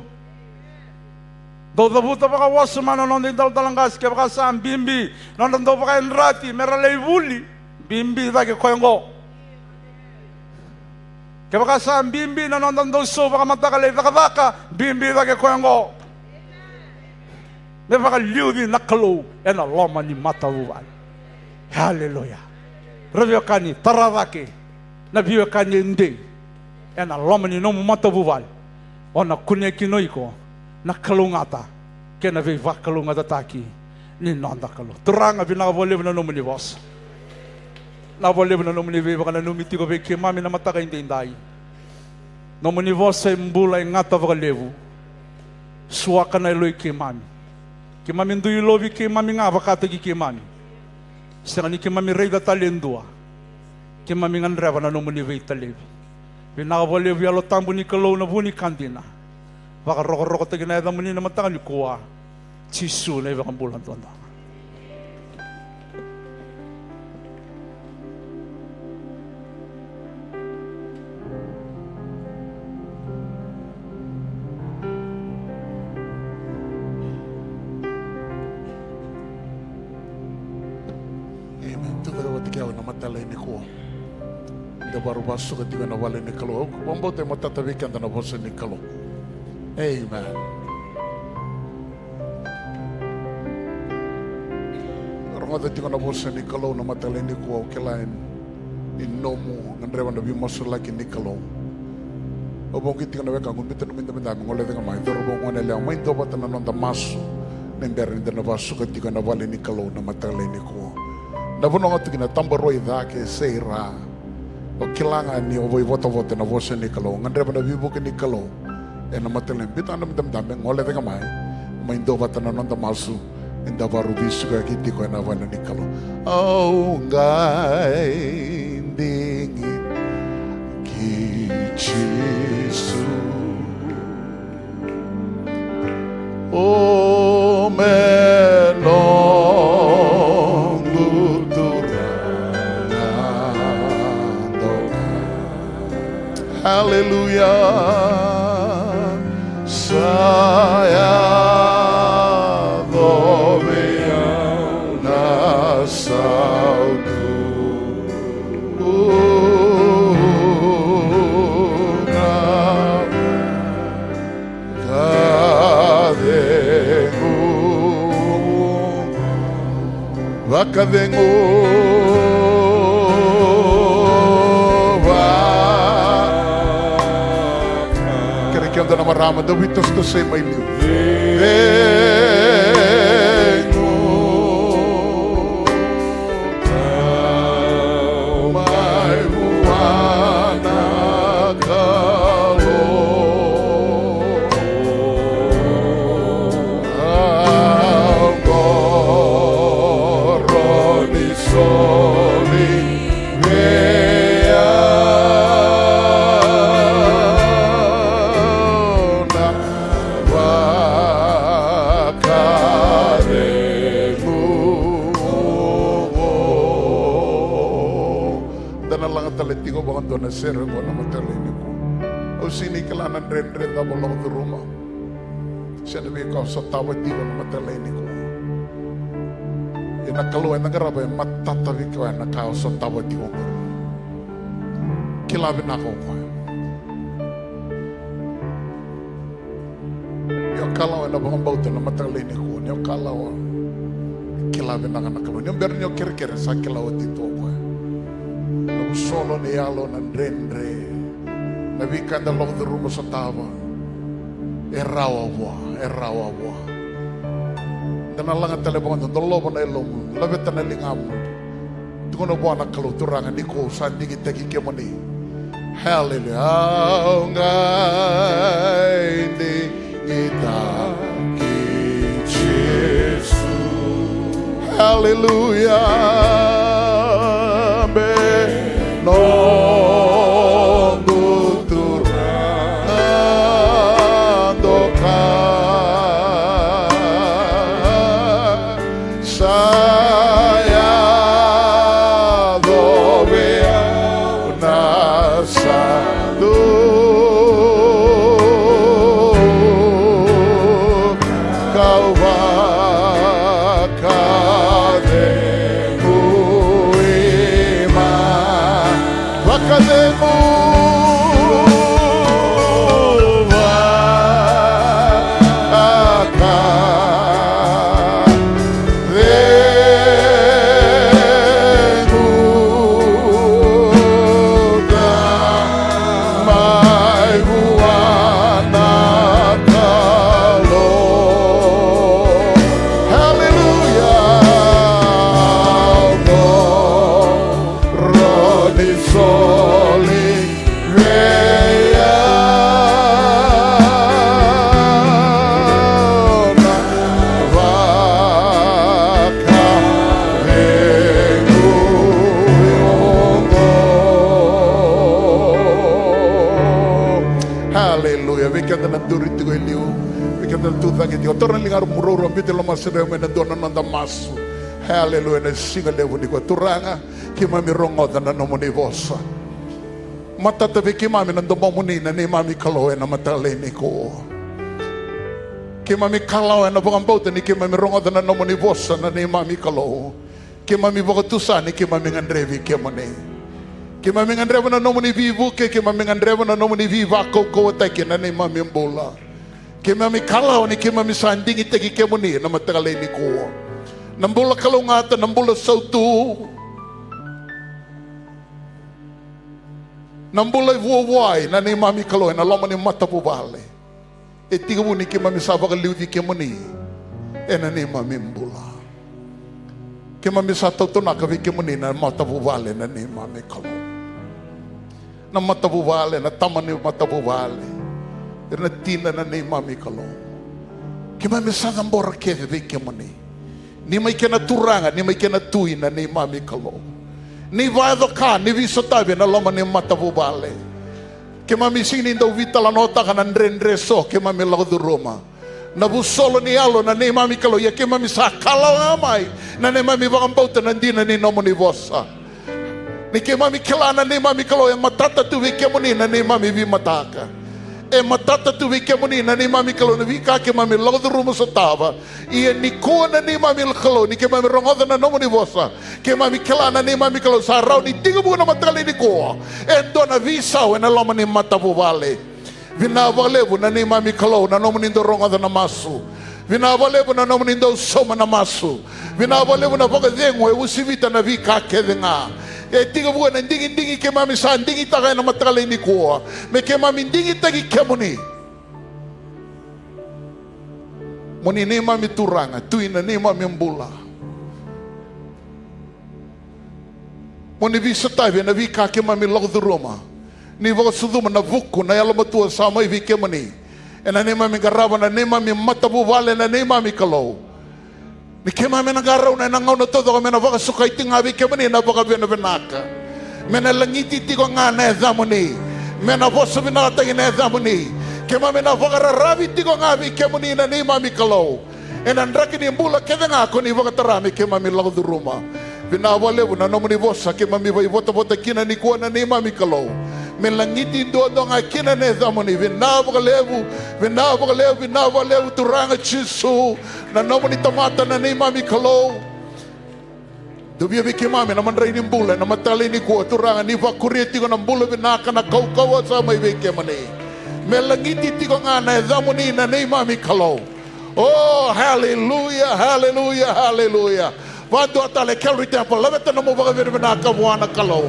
Speaker 4: do dabuta baka waso man non din dalangas kaya baka sa bimbi non do baka enrati meralay vuli bimbi dake koyongo kaya baka sa bimbi na non do so baka matakalay daka bimbi dake koyongo me baka liudi nakalo ena loma ni matawuan hallelujah rabio kani taradake na bio kani ndi ena loma ni no matawuan ona kunya kinoiko nakalungata kena ve vakalungata taki ni nanda kalo turanga binabole na no ni boss na boleh na nomuni ve baka na numiti ko ve kemami na mataka indai nomuni vosa mbula ngata baka levu suaka na loi kemami ndu ilovi kemami nga baka tagi kemami sangani kemami reida talendua kemami ngan reva na nomuni ve talevi binabole vi alo tambu ni kalo na buni kandina baka roko tagi na da muni na mataka ni kuwa chisu na baka bulan tonda
Speaker 3: matala ini ko. Ida baru masuk ketika na wale ni kalo. Wambo te matatawikan na bosa ni kalo. Amen. Rongada tika na bosa ni kalo na matala ini ko kelain inomu ngandrewa na bimaso lagi ni kalo. Obong kita na weka ngun bitan minta ngole dengan mai toro bong ngone leang main to batan na masu nember na basu ketika na wale ni kalo na matala ini ko. Na vono ngatu kina tambaroi dake seira. O kilangan ni o voi voto na voce ni kalo ngandre na vivo ke ni kalo e na matelen bita na dam ngole de gamai main do batana non da masu inda baru bisu ga kiti ko na wana ni kalo au ngai dingi ki Jesus o meno Hallelujah, saya doveau na saudu na kadengu Anda na marama da witos to say my liu my buana kalo Goroni soli taletigo bangan dona sera ko na matalini ko o sini kalanan ren da bolong do rumah siya nabi ko sa tawad di ko na matalini ko ina kaluan na garaba matatabi ko na kao sa tawad di ko kilabin ako ko yung kalawan na bangang bauta na matalini ko yung kalawan kilabin na kaluan yung berin yung kir-kir sa kilawat dito ko solo ni alo ng rendre nabikan na long the rumah sa tawa erawa dan lang at talabang ng dalawa na ilong labit na lingam ito na buwan ang kaluturangan ni ko saan di kita kikimani hallelujah ngay di kita ki Jesus hallelujah non tornando saya dove nasado kau torna lingar muroro ambite lo masere mena dona nanda masu hallelujah na singa levo ni ko turanga kima mi rongo na no moni vosa mata tabe kima mi nando moni na ni mami kalo na matale ni ko kima mi kalo na bangambot ni kima mi rongo na no moni vosa na ni mami kalo Ke mami vakatusani ke mami ngandrevi ke mone. Ke mami ngandrevi na nomuni vivu ke mami ngandrevi na nomuni viva ko take na ne mami mbola. Ke mami kalau ni ke mami sandingi teki ke mone na matagale ni ko. Nambula kalau ngata nambula sautu. Nambula vuai na ne mami kalau na loma ni mata vale. E tiga muni ke mami sava liuvi ke mone. E na ne mami mbola. Ke mami sa tauto na kavi ke muni na matavu vale na ni mami kalau. Na matavu vale, na tamani matavu vale. Na tina na ni mami kalau. Ke mami sa gambora ke vi ke muni. Ni mai ke na turanga, ni mai ke na tui na ni mami kalau. Ni vai do ka, ni vi sotavi na loma ni matavu vale. Ke mami sini ndau vitala nota kana ndrendre so ke mami lau du Roma. Na busolo ni alo na ne mami kalau ya ke mami sa kalau amai na ne mami vakambauta na ndina ni nomo ni vosa ni ke mami kela na ne mami kalau ya matata tu vi ke moni na ne mami vi mataka e matata tu vi ke moni na ne mami kalau na vi ka ke mami lau du Roma sotava ia ni ko na ne mami kalau ni ke mami rongoda na nomo ni vosa ke mami kela na ne mami kalau sa rau ni tiga bu na matali ni ko e dona vi sau na loma ni matavu vale. Vinavalevu na ni mami kalau na nomu nindo ronga na masu. Vinavalevu na nomu nindo soma na masu. Vinavalevu na voga dengo e usivita na vika kedenga. E tiga buga na ndingi ke mami sa ndingi taga na matale ni koa. Me ke mami ndingi tagi kemuni. Moni ni mami turanga, tuina ni mami mbula. Moni visatavi na vika ke mami logdu Roma. Ni voga suduma na vuku na yalo matua sama i vike mani. E na ne mami garava na ne mami matavu vale na ne mami kalau. Ni ke mami na garau na ngau na todo ka mena voga suka itinga vike mani na voga vena venaka. Mena langiti tigo nga na zamuni. Mena vosa vinata ina zamuni. Ke mami na voga raravi tigo nga vike mani na ne mami kalau. E na ndraki ni mbula keve nga ko ni voga tarami ke mami lau du Roma. Vinavalevu na nomuni vosa ke mami vai vota kina ni kuana ne mami kalau. Melangiti dodo nga kina ne zamoni vinavalevu turanga chisu na nomoni tamata na ne mami kalau dubia vike mami na mandrai ni mbula na matali ni ko turanga ni vakuriti ko na mbula vinaka na kau sa mai vike mani melangiti tiko nga na zamoni na ne mami kalau. Oh hallelujah hallelujah hallelujah vado atale Calvary Temple laveta no mo vaga vinaka wana kalau.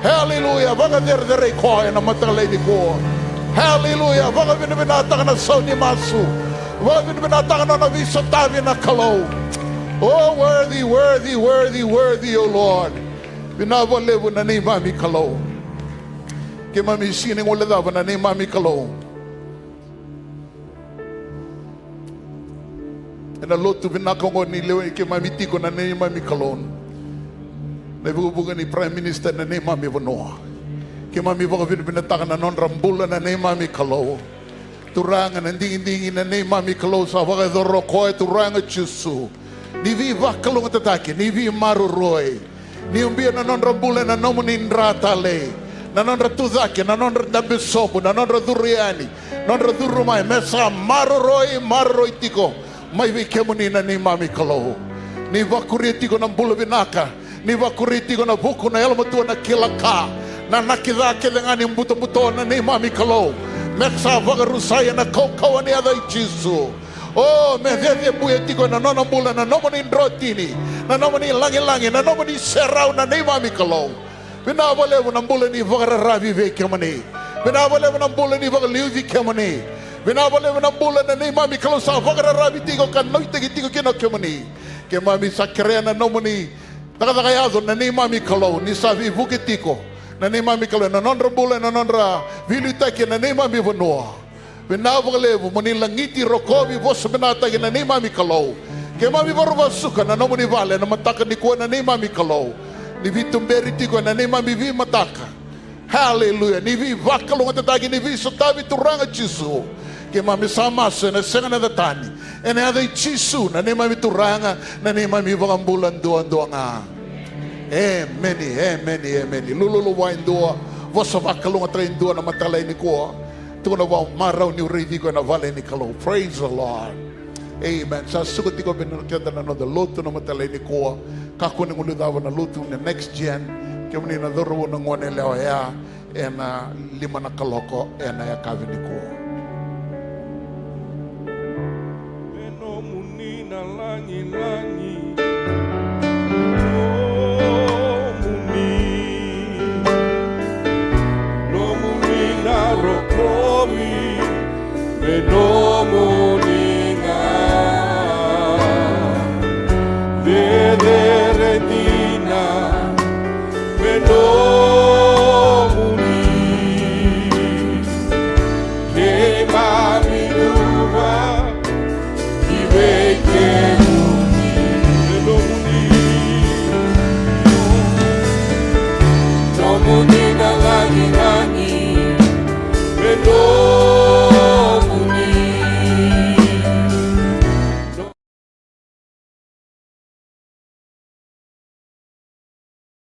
Speaker 3: Hallelujah, vaga dere ko na matale ni ko. Hallelujah, vaga binata na sauni masu. Vaga binata na viso tavi na kalau. Oh worthy, worthy, worthy, worthy, oh Lord. Binavalevu na ni mami kalau. Ke mami sini ngole dava na ni mami kalau. Ena lotu binaka ngoni lewe ke mami tiko na ni mami kalau. Nabubugan ni Prime Minister na ne mami vanoa. Ke mami voga binataka na non rambula na ne mami kalau. Turanga na ndingi na ne mami kalau sa voga doro koe turanga chusu. Ni vi vakalo ngatatake, ni vi maru roe. Ni umbia na non rambula na nomu ni ndratale. Na non ratuzake, na non dabisobu, na non raduriani. Non radurumai, mesa maru roe tiko. Mai vi kemuni na ne mami kalau. Ni vakuri tiko na mbula vinaka. Ni vakuriti ko na buku na yalo matua na kilaka na nakida kelengani mbuto na ni mami kalau meksa vagarusaya na kau ni ada ichisu. Oh mehede buye tiko na nona mbula na nomo ni ndrotini na nomo ni langi na nomo ni serau na ni mami kalau. Binavalevu na mbula ni vagararavi veke mani. Binavalevu na mbula ni vagaliuzi kemani. Binavalevu na mbula na ni mami kalau sa vagararavi tiko ka noite tiko kina kemani. Ke mami sakrea na nomo ni Takayado na ni mami kalau ni savi vukitiko na ni mami kalau na nondra bula na nondra vilitake na ni mami vanoa vinavalevu moni langiti rokovi vos benata na ni mami kalau ke mami varuva suka na nomoni vale na mataka ni ko na ni mami kalau ni vitumberi tiko na ni mami vi mataka. Hallelujah, ni vi vakalo ngatatagi ni vi sotavi turanga chisu ke mami sama se na senga na datani ene ada chisu na ni mami turanga na ni mami vagambulan doa amen lulu wain doa vosa vakalo ngatrain doa na matalai ni ko tu na wa marau ni revi ko na vale ni kalau. Praise the Lord, Amen. Sa suko tiko beno kenda na no the lotu no matala ni ko ka ko ni ngulu dawa na lotu na next gen ke mni na doro na ngone leo ya ena lima na kaloko ena ya ka ni ko.
Speaker 1: Beno muni na langi no muni na rokomi beno